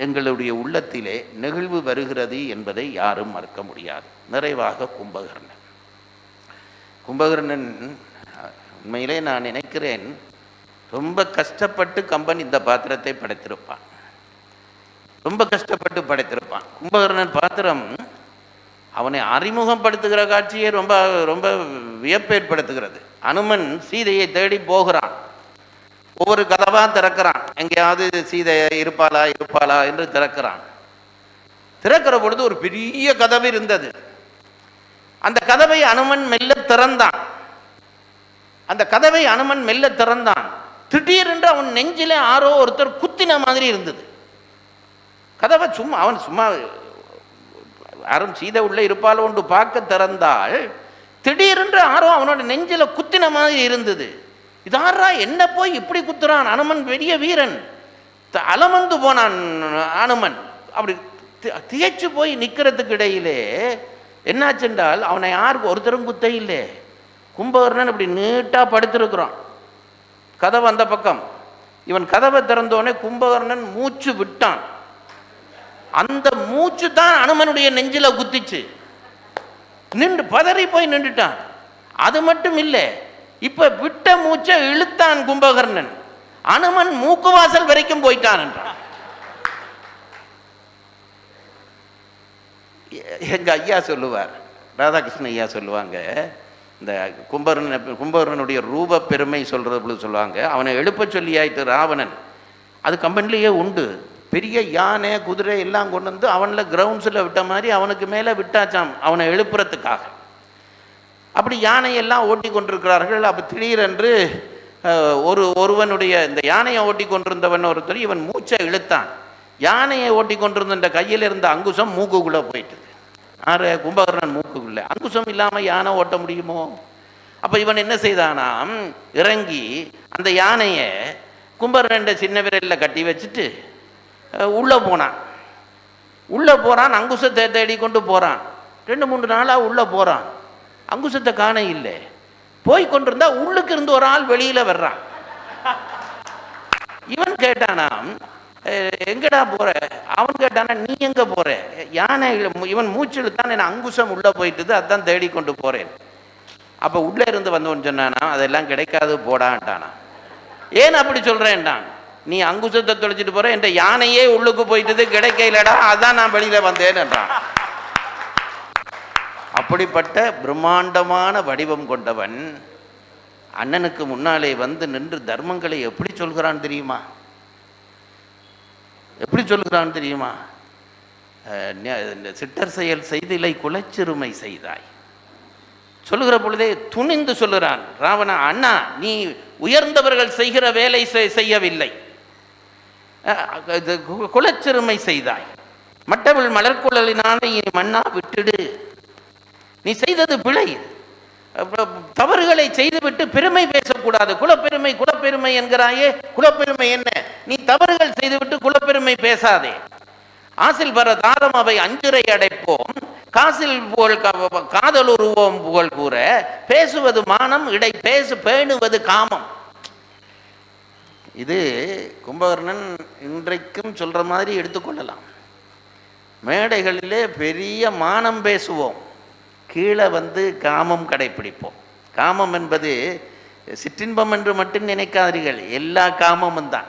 எங்களுடைய உள்ளத்திலே நெகிழ்வு வருகிறது என்பதை யாரும் மறுக்க முடியாது. நிறைவாக கும்பகர்ணன். கும்பகர்ணன் உண்மையிலே நான் நினைக்கிறேன் ரொம்ப கஷ்டப்பட்டு கம்பன் இந்த பாத்திரத்தை படைத்திருப்பான். ரொம்ப கஷ்டப்பட்டு படைத்திருப்பான். கும்பகர்ணன் பாத்திரம் அவனை அறிமுகப்படுத்துகிற காட்சியை ரொம்ப ரொம்ப வியப்பேற்படுத்துகிறது. அனுமன் சீதையை தேடி போகிறான். ஒவ்வொரு கதவா திறக்கிறான். எங்கேயாவது சீதை இருப்பாளா இருப்பாளா என்று திறக்கிறான். திறக்கிற பொழுது ஒரு பெரிய கதவு இருந்தது. அந்த கதவை அனுமன் மெல்ல திறந்தான். அந்த கதவை அனுமன் மெல்ல திறந்தான். திடீரென்று அவன் நெஞ்சிலே ஆரோ ஒருத்தர் குத்தின மாதிரி இருந்தது. கதவை சும்மா அவன் சும்மா யாரும் சீதை உள்ள இருப்பாளோ ஒன்று பார்க்க திறந்தால் திடீரென்று ஆரோ அவனோட நெஞ்சில குத்தின மாதிரி இருந்தது. இதாரா என்ன போய் இப்படி குத்துறான்? அனுமன் பெரிய வீரன். அலமந்து போனான் அனுமன். அப்படி திகைச்சு போய் நிற்கிறதுக்கு இடையிலே என்னாச்சென்றால் அவனை யாருக்கு ஒருத்தரும் குத்த இல்லை. கும்பகர்ணன் இப்படி நீட்டா படுத்திருக்கிறான். கதவு அந்த பக்கம். இவன் கதவை திறந்தோடனே கும்பகர்ணன் மூச்சு விட்டான். அந்த மூச்சு தான் அனுமனுடைய நெஞ்சில குத்திச்சு. நின்று பதறி போய் நின்றுட்டான். அது மட்டும் இல்லை, இப்ப விட்ட மூச்சை இழுத்தான் கும்பகர்ணன். அனுமன் மூக்குவாசல் வரைக்கும் போயிட்டான் என்றான். எங்க ஐயா சொல்லுவார், ராதாகிருஷ்ணன் ஐயா சொல்லுவாங்க, இந்த கும்பகர்ணனுடைய ரூப பெருமை சொல்றது சொல்லுவாங்க. அவனை எழுப்ப சொல்லியாயிட்டு ராவணன். அது கம்பெனிலேயே உண்டு. பெரிய யானை குதிரை எல்லாம் கொண்டு வந்து அவனில் கிரவுண்ட்ஸில் விட்ட மாதிரி அவனுக்கு மேலே விட்டாச்சாம் அவனை எழுப்புறதுக்காக. அப்படி யானையெல்லாம் ஓட்டி கொண்டிருக்கிறார்கள். அப்போ திடீரென்று ஒருவனுடைய இந்த யானையை ஓட்டி கொண்டிருந்தவன் ஒருத்தர் இவன் மூச்சை இழுத்தான். யானையை ஓட்டி கொண்டிருந்த கையில் இருந்த அங்குசம் மூக்குக்குள்ளே போயிட்டுது. ஆறு கும்பகர்ணன் மூக்குக்குள்ளே. அங்குசம் இல்லாமல் யானை ஓட்ட முடியுமோ? அப்போ இவன் என்ன செய்தானாம், இறங்கி அந்த யானையை கும்பகர்ணன் சின்ன விரலில் கட்டி வச்சுட்டு உள்ளே போனான். உள்ளே போகிறான். அங்குசத்தை தேடி கொண்டு போகிறான். 2-3 நாளாக உள்ளே போகிறான். அங்குசத்தை காண இல்லை. போய் கொண்டிருந்தா உள்ளுக்கு இருந்து ஒரு ஆள் வெளியில் வர்றான். இவன் கேட்டானாம், எங்கடா போற? அவன் கேட்டானா, நீ எங்க போற? யானை இவன் மூச்சில் தான் என் அங்குசம் உள்ளே போயிட்டுது, அதான் தேடி கொண்டு போறேன். அப்போ உள்ளே இருந்து வந்தவன் சொன்னானா, அதெல்லாம் கிடைக்காது போடான்ட்டானா. ஏன் அப்படி சொல்றேன்டான், நீ அங்குசத்தை தொலைச்சிட்டு போற, என் யானையே உள்ளுக்கு போயிட்டது, கிடைக்கலடா, அதான் நான் வெளியில வந்தேன் என்றான். அப்படிப்பட்ட பிரம்மாண்டமான வடிவம் கொண்டவன் அண்ணனுக்கு முன்னாலே வந்து நின்று தர்மங்களை எப்படி சொல்கிறான் தெரியுமா? எப்படி சொல்கிறான் தெரியுமா? சிட்டர் செயல் செய்திலை குலச்சிறுமை செய்தாய் சொல்லுகிற பொழுதே துணிந்து சொல்லுறான். ராவணா, அண்ணா நீ உயர்ந்தவர்கள் செய்கிற வேலை செய்யவில்லை, குலச்சிறுமை செய்தாய். மற்றவள் மலர்குழலினான மண்ணா விட்டுடு. நீ செய்தது பிழை. தவறுகளை செய்துவிட்டு பெருமை பேசக்கூடாது. குலப்பெருமை குலப்பெருமை என்கிறாயே, குலப்பெருமை என்ன? நீ தவறுகள் செய்துவிட்டு குலப்பெருமை பேசாதே. ஆசில் வர தாரம் அவை அஞ்சுரை அடைப்போம், காசில் புகழ் காதலுருவோம் புகழ் கூற, பேசுவது மானம் இடை பேணுவது காமம். இது கும்பகர்ணன் இன்றைக்கும் சொல்ற மாதிரி எடுத்துக்கொள்ளலாம். மேடைகளிலே பெரிய மானம் பேசுவோம், கீழே காமம் கடைப்பிடிப்போம். காமம் என்பது சிற்றின்பம் என்று மட்டும் நினைக்காதீர்கள், எல்லா காமமும் தான்.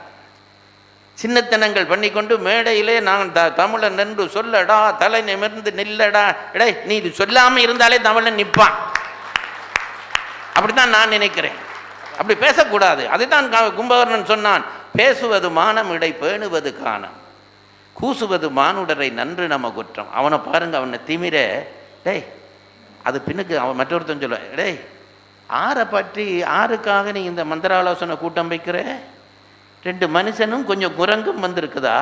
சின்னத்தனங்கள் பண்ணிக்கொண்டு மேடையிலே நான் தமிழன் என்று சொல்லடா, தலை நிமிர்ந்து நில்லடா, இடை நீ இது சொல்லாமல் இருந்தாலே தமிழன் நிற்பான். அப்படித்தான் நான் நினைக்கிறேன். அப்படி பேசக்கூடாது. அதுதான் கும்பகர்ணன் சொன்னான், பேசுவது மானம், இடை பேணுவது காணம், கூசுவது மானுடரை நன்று நம்ம குற்றம். அவனை பாருங்க, அவனை திமிர, டேய் அது பின்னுக்கு அவன் மற்றொருத்தன் சொல்லுவான், டேய் ஆரை பற்றி ஆருக்காக நீ இந்த மந்திராலோசனை கூட்டம் வைக்கிற? 2 மனுஷனும் கொஞ்சம் குரங்கும் வந்திருக்குதா?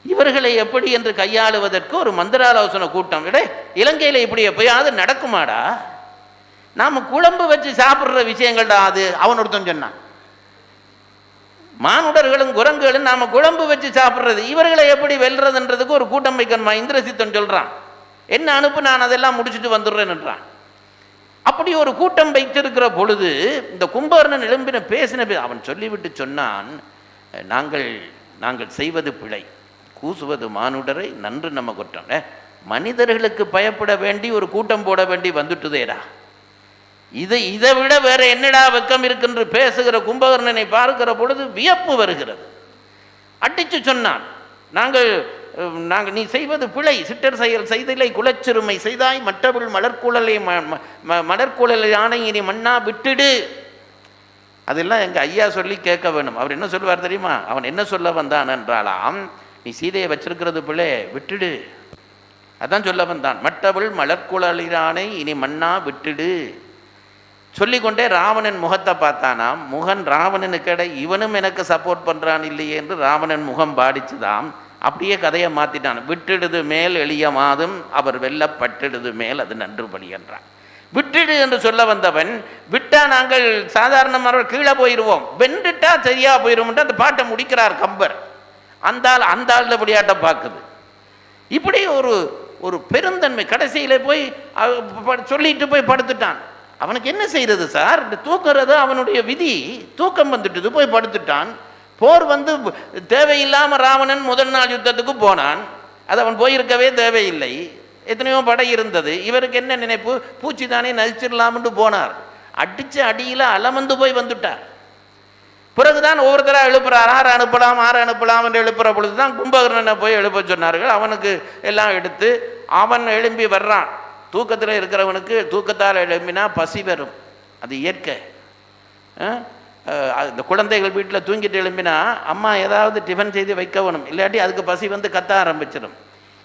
இவர்களை எப்படி என்று கையாளுவதற்கு ஒரு மந்திராலோசனை கூட்டம். இடே இலங்கையில் இப்படி எப்பயாவது நடக்குமாடா? நாம் குழம்பு வச்சு சாப்பிட்ற விஷயங்கள்டா அது. அவன் ஒருத்தன் சொன்னான், மானுடர்களும் குரங்குகளும் நாம் குழம்பு வச்சு சாப்பிட்றது, இவர்களை எப்படி வெல்றதுன்றதுக்கு ஒரு கூட்டம் வைக்கணுமா? இந்திரசித்தன் சொல்கிறான், என்ன அனுப்பு, நான் அதெல்லாம் முடிச்சுட்டு வந்துடுறேன்ன்றான். அப்படி ஒரு கூட்டம் வைத்திருக்கிற பொழுது இந்த கும்பகர்ணன் எழும்பின பேசின அவன் சொல்லிவிட்டு சொன்னான், நாங்கள் செய்வது பிழை, கூசுவது மானுடரை நன்று நம்ம குற்றம். மனிதர்களுக்கு பயப்பட வேண்டி ஒரு கூட்டம் போட வேண்டி வந்துட்டுதேடா, இதை விட வேற என்னடா வெக்கம் இருக்குன்று பேசுகிற கும்பகர்ணனை பார்க்கிற பொழுது வியப்பு வருகிறது. அடிச்சு சொன்னான், நாங்கள் நீ செய்வது பிழை, சிட்டர் செயல் செய்தலை குலச்சிறுமை செய்தாய், மற்றவள் மலர்குழலை ஆணை இனி மண்ணா விட்டுடு. அதெல்லாம் எங்கள் ஐயா சொல்லி கேட்க வேணும். அவர் என்ன சொல்லுவார் தெரியுமா? அவன் என்ன சொல்ல வந்தான் என்றாலாம், நீ சீதையை வச்சிருக்கிறது பிள்ளை விட்டுடு, அதான் சொல்ல வந்தான். மற்றவள் மலர்குழலிரானை இனி மண்ணா விட்டுடு சொல்லிக்கொண்டே ராவணன் முகத்தை பார்த்தானாம். முகன் ராவணனுக்கிட இவனும் எனக்கு சப்போர்ட் பண்ணுறான் இல்லையே என்று ராவணன் முகம் பாடிச்சுதாம். அப்படியே கதையை மாற்றிட்டான். விட்டுடுது மேல் எளிய மாதும் அவர் வெல்லப்பட்டுடுது மேல் அது நன்றுபடி என்றான். விட்டுடு என்று சொல்ல வந்தவன், விட்டா நாங்கள் சாதாரணமாக கீழே போயிடுவோம், வென்றுட்டா சரியா போயிடுவோம். அந்த பாட்டை முடிக்கிறார் கம்பர். அந்த ஆள் விளையாட்டை பார்க்குது. இப்படி ஒரு பெருந்தன்மை. கடைசியில் போய் சொல்லிட்டு போய் படுத்துட்டான். அவனுக்கு என்ன செய்யறது சார்? தூக்குறது அவனுடைய விதி. தூக்கம் வந்துட்டு போய் படுத்துட்டான். போர் தேவையில்லாமல் ராவணன் முதல் நாள் யுத்தத்துக்கு போனான். அது அவன் போயிருக்கவே தேவையில்லை. எத்தனையோ படை இருந்தது. இவருக்கு என்ன நினைப்பு? பூச்சி தானே நதிச்சிடலாம்னு போனார். அடிச்ச அடியில் அலமந்து போய் வந்துட்டார். பிறகுதான் ஒவ்வொருத்தராக எழுப்புறார். ஆறு அனுப்பலாம் என்று எழுப்புற பொழுது தான் கும்பகர்ணனை போய் எழுப்ப சொன்னார்கள். அவனுக்கு எல்லாம் எடுத்து அவன் எழும்பி வர்றான். தூக்கத்தில் இருக்கிறவனுக்கு தூக்கத்தால் எழும்பினா பசி வரும், அது இயற்கை. இந்த குழந்தைகள் வீட்டில் தூங்கிட்டு எழும்பினா அம்மா ஏதாவது டிஃபன் செய்து வைக்க வேணும், இல்லாட்டி அதுக்கு பசி கத்த ஆரம்பிச்சிடும்.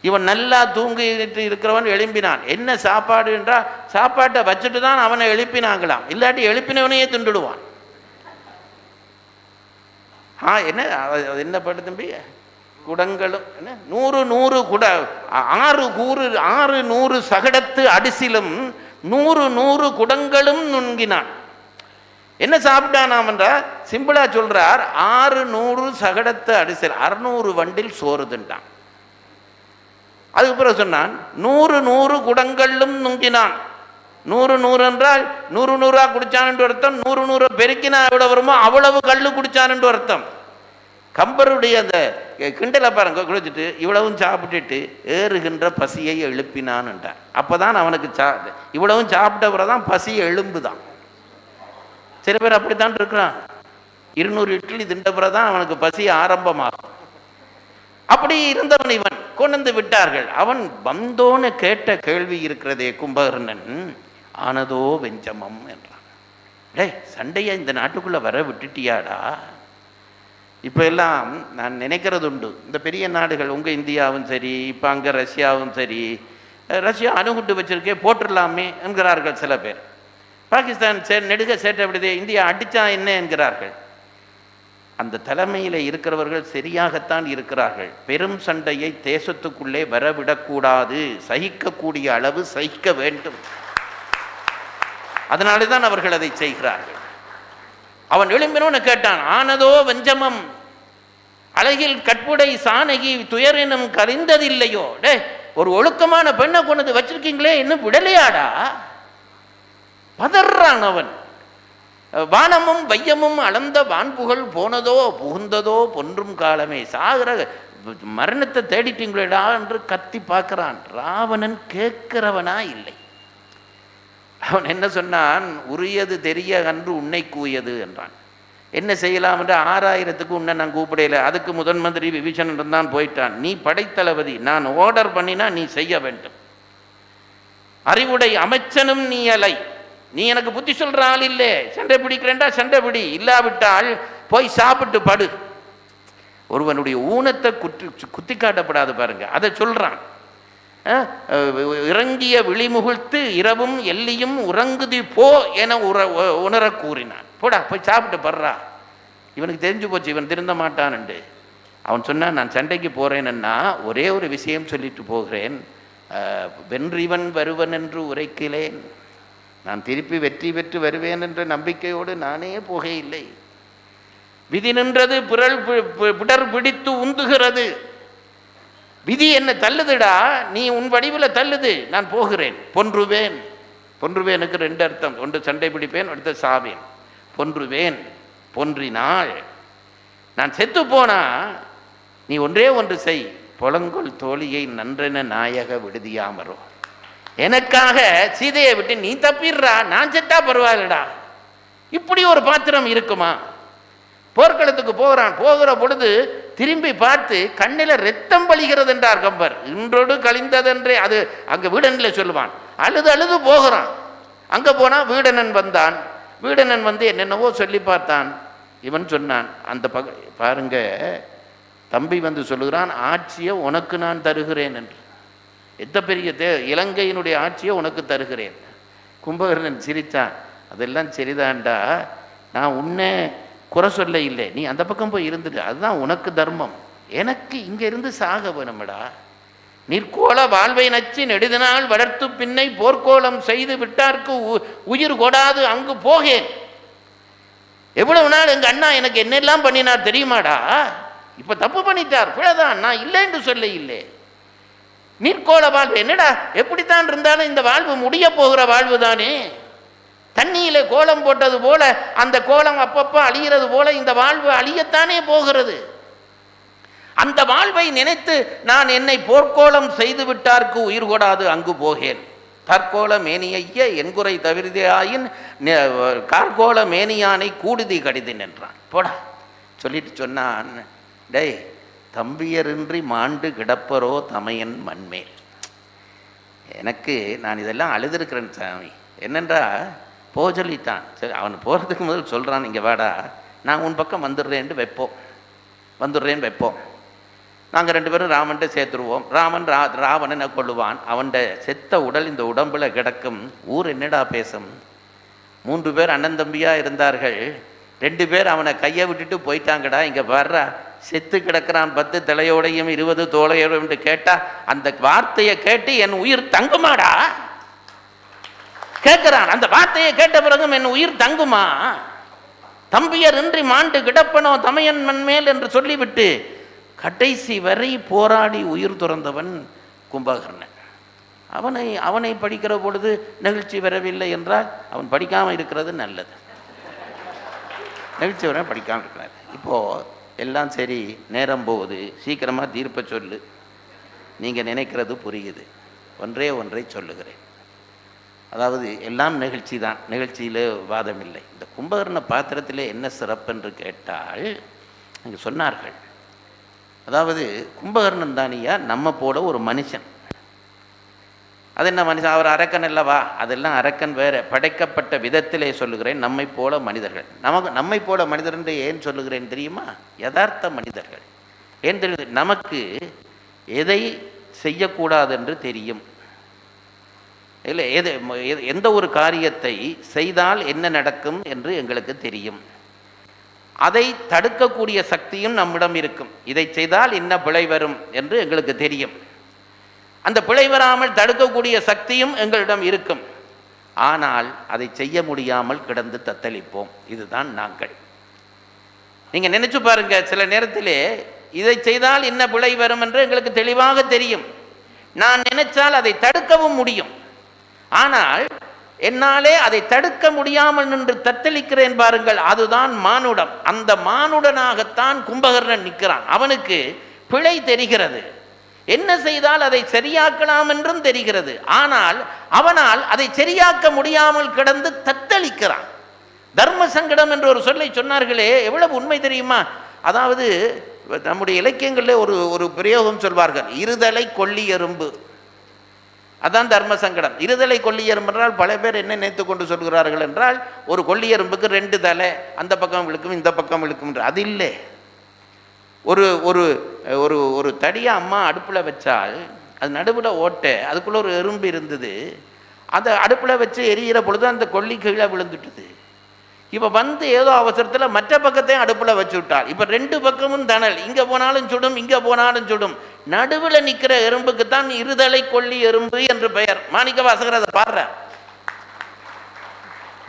இவன் நல்லா தூங்கிட்டு இருக்கிறவன் எழும்பினான். என்ன சாப்பாடு என்றால் சாப்பாட்டை வச்சுட்டு தான் அவனை எழுப்பினாங்களாம், இல்லாட்டி எழுப்பினவனையே திண்டுடுவான். என்ன பாட்டு தம்பி? குடங்களும் 100 குட 600 சகடத்து அடிசிலும் 100 குடங்களும் நுண்கினான். என்ன சாப்பிட்டானாம் என்றால் சிம்பிளா சொல்றார், 600 சகடத்து அடிசில் 600 வண்டில் சோறு தின்றான். அதுக்கு பிறகு சொன்னான் 100 குடங்களும் நுங்கினான். 100 என்றால் 100 குடிச்சான் என்று அர்த்தம். 100 பெருக்கினா எவ்வளவு வருமோ அவ்வளவு கல்லு குடிச்சான் என்று அர்த்தம். கம்பருடைய அந்த கிண்டலை பாருங்க, குடிச்சிட்டு இவ்வளவும் சாப்பிட்டுட்டு ஏறுகின்ற பசியை எழுப்பினான் என்றார். அப்போதான் அவனுக்கு இவ்வளவும் சாப்பிட்ட பிறகுதான் பசி எழும்புதான். சில பேர் அப்படித்தான் இருக்கிறான். 200 இட்லி தின்ற பிறகுதான் அவனுக்கு பசி ஆரம்பமாகும். அப்படி இருந்தவன் இவன் கொண்டு விட்டார்கள். அவன் வந்தோன்னு கேட்ட கேள்வி இருக்கிறதே கும்பகர்ணன், ஆனதோ வெஞ்சமம் என்றான். டேய் சண்டையை இந்த நாட்டுக்குள்ள வர விட்டுட்டியாடா? இப்போ எல்லாம் நான் நினைக்கிறது உண்டு, இந்த பெரிய நாடுகள் உங்கள் இந்தியாவும் சரி, இப்போ அங்கே ரஷ்யாவும் சரி, ரஷ்யா அணுகுண்டு வச்சிருக்கே போட்டுடலாமே என்கிறார்கள் சில பேர். பாகிஸ்தான் நெடுக சேட்டை விடுதே, இந்தியா அடித்தா என்ன என்கிறார்கள். அந்த தலைமையில் இருக்கிறவர்கள் சரியாகத்தான் இருக்கிறார்கள். பெரும் சண்டையை தேசத்துக்குள்ளே வரவிடக்கூடாது, சகிக்கக்கூடிய அளவு சகிக்க வேண்டும். அதனாலே தான் அவர்கள் அதை செய்கிறார்கள். அவன் எழும்பினோன்னு கேட்டான், ஆனதோ வஞ்சமம் அழகில் கற்புடை சானகி துயரினும் கரிந்ததில்லையோ. டே ஒரு ஒழுக்கமான பெண்ணை கொண்டு வச்சிருக்கீங்களே, இன்னும் விடலையாடா? பதறான் அவன். வானமும் வையமும் அளந்த வான்புகள் போனதோ புகுந்ததோ பொன்றும் காலமே. சாகிற மரணத்தை தேடிட்டீங்களா என்று கத்தி பார்க்கிறான். ராவணன் கேட்கிறவனா இல்லை. அவன் என்ன சொன்னான்? உரியது தெரிய அன்று உன்னை கூயது என்றான். என்ன செய்யலாம் என்று 6000க்கு உன்னை நான் கூப்பிடல. அதுக்கு முதன் மந்திரி விபீஷணன் தான் போயிட்டான். நீ படைத்தளபதி, நான் ஆர்டர் பண்ணினா நீ செய்ய வேண்டும். அறிவுடை அமைச்சனும் நீ அலை, நீ எனக்கு புத்தி சொல்ற ஆள் இல்லை. சண்டை பிடிக்கிறேன்டா சண்டை பிடி, இல்லாவிட்டால் போய் சாப்பிட்டு படு. ஒருவனுடைய ஊனத்தை குத்தி காட்டப்படாது பாருங்க, அதை சொல்றான். இறங்கிய விழிமுகிழ்த்து இரவும் எல்லியும் உறங்குதி போ என உணர கூறினான். போடா போய் சாப்பிட்டு படுறா. இவனுக்கு தெரிஞ்சு போச்சு இவன் திருந்த மாட்டான்ண்டு. அவன் சொன்னான், நான் சண்டைக்கு போறேன்னா ஒரே ஒரு விஷயம் சொல்லிட்டு போகிறேன், வென்றிவன் வருவன் என்று உரைக்கிறேன். நான் திருப்பி வெற்றி பெற்று வருவேன் என்ற நம்பிக்கையோடு நானே போகையில்லை. விதி நின்றது பிடர் பிடித்து உந்துகிறது. விதி என்ன தள்ளுதுடா, நீ உன் வடிவில் தள்ளுது, நான் போகிறேன். பொன்றுவேன். பொன்றுவேனுக்கு 2 அர்த்தம், ஒன்று சண்டை பிடிப்பேன், அடுத்த சாவேன். பொன்றுவேன், பொன்றினாள். நான் செத்து போனா நீ ஒன்றே ஒன்று செய், புலங்கொள் தோழியை நன்றென நாயக விடுதியாமரோ. எனக்காக சீதையை விட்டு நீ தப்பிடுறா, நான் செத்தா பரவாயில்லடா. இப்படி ஒரு பாத்திரம் இருக்குமா? போர்க்களத்துக்கு போகிறான். போகிற பொழுது திரும்பி பார்த்து கண்ணில் ரத்தம் பலிகிறது என்றார் கம்பர். இன்றோடு கழிந்ததென்றே அது அங்கே வீடனில் சொல்லுவான். அழுது அழுது போகிறான். அங்கே போனால் வீடனன் வந்தான். வீடனன் வந்து என்னென்னவோ சொல்லி பார்த்தான். இவன் சொன்னான், அந்த பாருங்க தம்பி வந்து சொல்லுகிறான், ஆட்சியை உனக்கு நான் தருகிறேன் என்று. எத்த பெரிய இலங்கையினுடைய ஆட்சியை உனக்கு தருகிறேன். கும்பகர்ணன் சிரித்தான். அதெல்லாம் சரிதான்டா, நான் உன்னை குறை சொல்ல இல்லை, நீ அந்த பக்கம் போய் இருந்துட்டு, அதுதான் உனக்கு தர்மம். எனக்கு இங்கே இருந்து சாக வேணும்டா. நிற்கோள வாழ்வை நச்சு நெடுதினால் வளர்த்து பின்னை போர்க்கோளம் செய்து விட்டார்க்கு உயிர் கொடாது அங்கு போகேன். எவ்வளவு நாள் எங்க அண்ணா எனக்கு என்னெல்லாம் பண்ணினார் தெரியுமாடா? இப்ப தப்பு பண்ணிட்டார், பிழைதான், நான் இல்லைன்னு சொல்ல இல்லை. நீர்க்கோள வாழ்வு என்னடா, எப்படித்தான் இருந்தாலும் இந்த வாழ்வு முடிய போகிற வாழ்வு தானே. தண்ணியில கோலம் போட்டது போல அந்த கோலம் அப்பப்போ அழிகிறது போல இந்த வாழ்வு அழியத்தானே போகிறது. அந்த வாழ்வை நினைத்து நான் என்னை போர்க்கோலம் செய்து விட்டார்க்கு உயிர் கொடாது அங்கு போகேன். தற்கோல மேனியைய என்குறை தவிர்தையாயின் கார்கோல மேனியானை கூடுதி கடிதின் என்றான். போடா சொல்லிட்டு சொன்னான், டேய் தம்பியரின்றி மாண்டு கிடப்பரோ தமையன் மண்மேல். எனக்கு நான் இதெல்லாம் அழுதுருக்கிறேன் சாமி. என்னென்றா போ சொல்லிட்டான். சரி, அவன் போகிறதுக்கு முதல் சொல்கிறான், இங்கே வாடா, நான் உன் பக்கம் வந்துடுறேன்ட்டு வந்துடுறேன்னு வைப்போம். நாங்கள் 2 பேரும் ராமன்ட்ட சேர்த்துருவோம். ராமன் ராவணனை கொள்ளுவான். அவன்ட செத்த உடல் இந்த உடம்புல கிடக்கும். ஊர் என்னடா பேசும்? 3 பேர் அண்ணன் தம்பியாக இருந்தார்கள். 2 பேர் அவனை கையை விட்டுட்டு போயிட்டாங்கடா. இங்கே வர்றா, செத்து கிடக்கிறான் 10 தலையோடையும் 20 தோளையோடையும் கேட்டா அந்த வார்த்தையை கேட்டு என் உயிர் தங்குமாடா கேட்கிறான். அந்த வார்த்தையை கேட்ட பிறகும் என் உயிர் தங்குமா? தம்பியர் இன்றி மாண்டு கிடப்பனோ தமையன் மண்மேல் என்று சொல்லிவிட்டு கடைசி வரை போராடி உயிர் துறந்தவன் கும்பகர்ணன். அவனை படிக்கிற பொழுது நிகழ்ச்சி வரவில்லை என்றால் அவன் படிக்காமல் இருக்கிறது நல்லது. நிகழ்ச்சி வர படிக்காமல் இருக்கிறார். இப்போது எல்லாம் சரி, நேரம் போகுது, சீக்கிரமாக தீர்ப்பை சொல்லு. நீங்கள் நினைக்கிறது புரியுது. ஒன்றை சொல்லுகிறேன். அதாவது எல்லாம் நிகழ்ச்சி தான், நிகழ்ச்சியில் வாதம் இல்லை. இந்த கும்பகர்ண பாத்திரத்தில் என்ன சிறப்பு என்று கேட்டால் அங்கே சொன்னார்கள், அதாவது கும்பகர்ணன் தானியா நம்ம போல ஒரு மனுஷன். அது என்ன மனுஷன்? அவர் அரக்கன் அல்லவா? அதெல்லாம் அரக்கன் வேறு. படைக்கப்பட்ட விதத்திலே சொல்லுகிறேன், நம்மை போல மனிதர்கள். நம்மை போல மனிதர் என்று ஏன் சொல்லுகிறேன் தெரியுமா? யதார்த்த மனிதர்கள். ஏன் தெரியுது? நமக்கு எதை செய்யக்கூடாது என்று தெரியும். இல்லை, எந்த ஒரு காரியத்தை செய்தால் என்ன நடக்கும் என்று எங்களுக்கு தெரியும். அதை தடுக்கக்கூடிய சக்தியும் நம்மிடம் இருக்கும். இதை செய்தால் என்ன பிழை வரும் என்று எங்களுக்கு தெரியும். அந்த பிழை வராமல் தடுக்கக்கூடிய சக்தியும் எங்களிடம் இருக்கும். ஆனால் அதை செய்ய முடியாமல் கிடந்து தத்தளிப்போம். இதுதான் நாங்கள். நீங்க நினைச்சு பாருங்க, சில நேரத்திலே இதை செய்தால் என்ன பிழை வரும் என்று எங்களுக்கு தெளிவாக தெரியும். நான் நினைச்சால் அதை தடுக்கவும் முடியும். ஆனால் என்னாலே அதை தடுக்க முடியாமல் நின்று தத்தளிக்கிறேன் பாருங்கள், அதுதான் மானுடம். அந்த மானுடனாகத்தான் கும்பகர்ணன் நிற்கிறான். அவனுக்கு பிழை தெரிகிறது, என்ன செய்தால் அதை சரியாக்கலாம் என்றும் தெரிகிறது. ஆனால் அவனால் அதை சரியாக்க முடியாமல் கிடந்து தத்தளிக்கிறான். தர்ம சங்கடம் என்ற ஒரு சொல்லை சொன்னார்களே, எவ்வளவு உண்மை தெரியுமா? அதாவது நம்முடைய இலக்கியங்களில் ஒரு பிரயோகம் சொல்வார்கள், இருதலை கொல்லி எறும்பு. அதான் தர்ம சங்கடம். இருதலை கொல்லி எறும்பு என்றால் பல பேர் என்ன நினைத்து கொண்டு சொல்கிறார்கள் என்றால், ஒரு கொல்லி எறும்புக்கு 2 தலை, அந்த பக்கம் விழுக்கும் இந்த பக்கம் விழுக்கும் என்று. அது இல்லை. ஒரு ஒரு ஒரு ஒரு தடியை அம்மா அடுப்பில் வச்சால் அது நடுவில் ஓட்டை, அதுக்குள்ளே ஒரு எறும்பு இருந்தது. அந்த அடுப்பில் வச்சு எரியிற பொழுது அந்த கொல்லி கீழே விழுந்துட்டுது. இப்போ வந்து ஏதோ அவசரத்தில் மற்ற பக்கத்தையும் அடுப்பில் வச்சு விட்டாள். இப்போ 2 பக்கமும் தணல், இங்கே போனாலும் சுடும் இங்கே போனாலும் சுடும். நடுவில் நிற்கிற எறும்புக்கு தான் இருதலை கொல்லி எறும்பு என்று பெயர். மாணிக்க வாசகர் அதை பாடுறார்.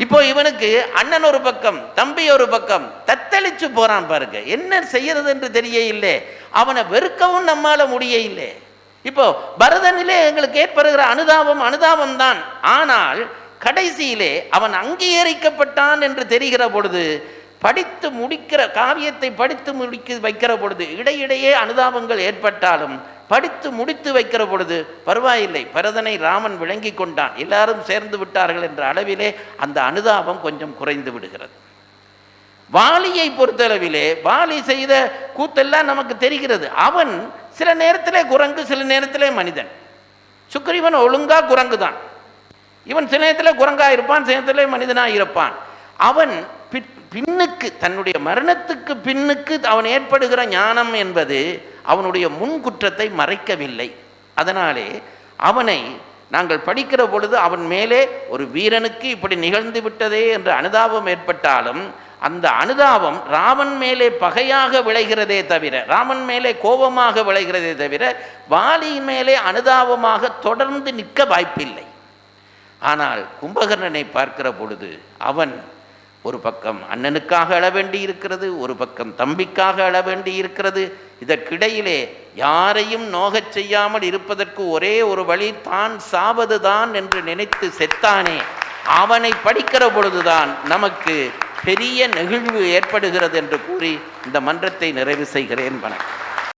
இப்போ இவனுக்கு அண்ணன் ஒரு பக்கம், தம்பி ஒரு பக்கம், தத்தளிச்சு போறான் பாருங்க. என்ன செய்யறது என்று தெரிய இல்லை. அவனை வெறுக்கவும் நம்மால முடிய இல்லை. இப்போ பரதனிலே எங்களுக்கு ஏற்படுகிற அனுதாபம் தான். ஆனால் கடைசியிலே அவன் அங்கீகரிக்கப்பட்டான் என்று தெரிகிற பொழுது, படித்து முடிக்கிற காவியத்தை படித்து முடிக்க வைக்கிற பொழுது இடையிடையே அனுதாபங்கள் ஏற்பட்டாலும் படித்து முடித்து வைக்கிற பொழுது பரவாயில்லை, பரதனை ராமன் விளங்கி கொண்டான், எல்லாரும் சேர்ந்து விட்டார்கள் என்ற அளவிலே அந்த அனுதாபம் கொஞ்சம் குறைந்து விடுகிறது. வாலியை பொறுத்தளவிலே வாலி செய்த கூத்தெல்லாம் நமக்கு தெரிகிறது. அவன் சில நேரத்திலே குரங்கு, சில நேரத்திலே மனிதன். சுக்ரீவன் ஒழுங்கா குரங்கு தான். இவன் சில நேரத்தில் குரங்கா இருப்பான், சில நேரத்தில் மனிதனாக இருப்பான். அவன் பின்னுக்கு, தன்னுடைய மரணத்துக்கு பின்னுக்கு அவன் ஏற்படுகிற ஞானம் என்பது அவனுடைய முன் குற்றத்தை மறைக்கவில்லை. அதனாலே அவனை நாங்கள் படிக்கிற பொழுது அவன் மேலே ஒரு வீரனுக்கு இப்படி நிகழ்ந்து விட்டதே என்ற அனுதாபம் ஏற்பட்டாலும் அந்த அனுதாபம் ராமன் மேலே பகையாக விளைகிறதே தவிர, ராமன் மேலே கோபமாக விளைகிறதே தவிர வாலியின் மேலே அனுதாபமாக தொடர்ந்து நிற்க வாய்ப்பில்லை. ஆனால் கும்பகர்ணனை பார்க்கிற பொழுது அவன் ஒரு பக்கம் அண்ணனுக்காக அழ வேண்டி இருக்கிறது, ஒரு பக்கம் தம்பிக்காக அழ வேண்டி இருக்கிறது. இதற்கிடையிலே யாரையும் நோகச் செய்யாமல் இருப்பதற்கு ஒரே ஒரு வழி, தான் சாவதுதான் என்று நினைத்து செத்தானே, அவனை படிக்கிற பொழுதுதான் நமக்கு பெரிய நெகிழ்வு ஏற்படுகிறது என்று கூறி இந்த மன்றத்தை நிறைவு செய்கிறேன். வணக்கம்.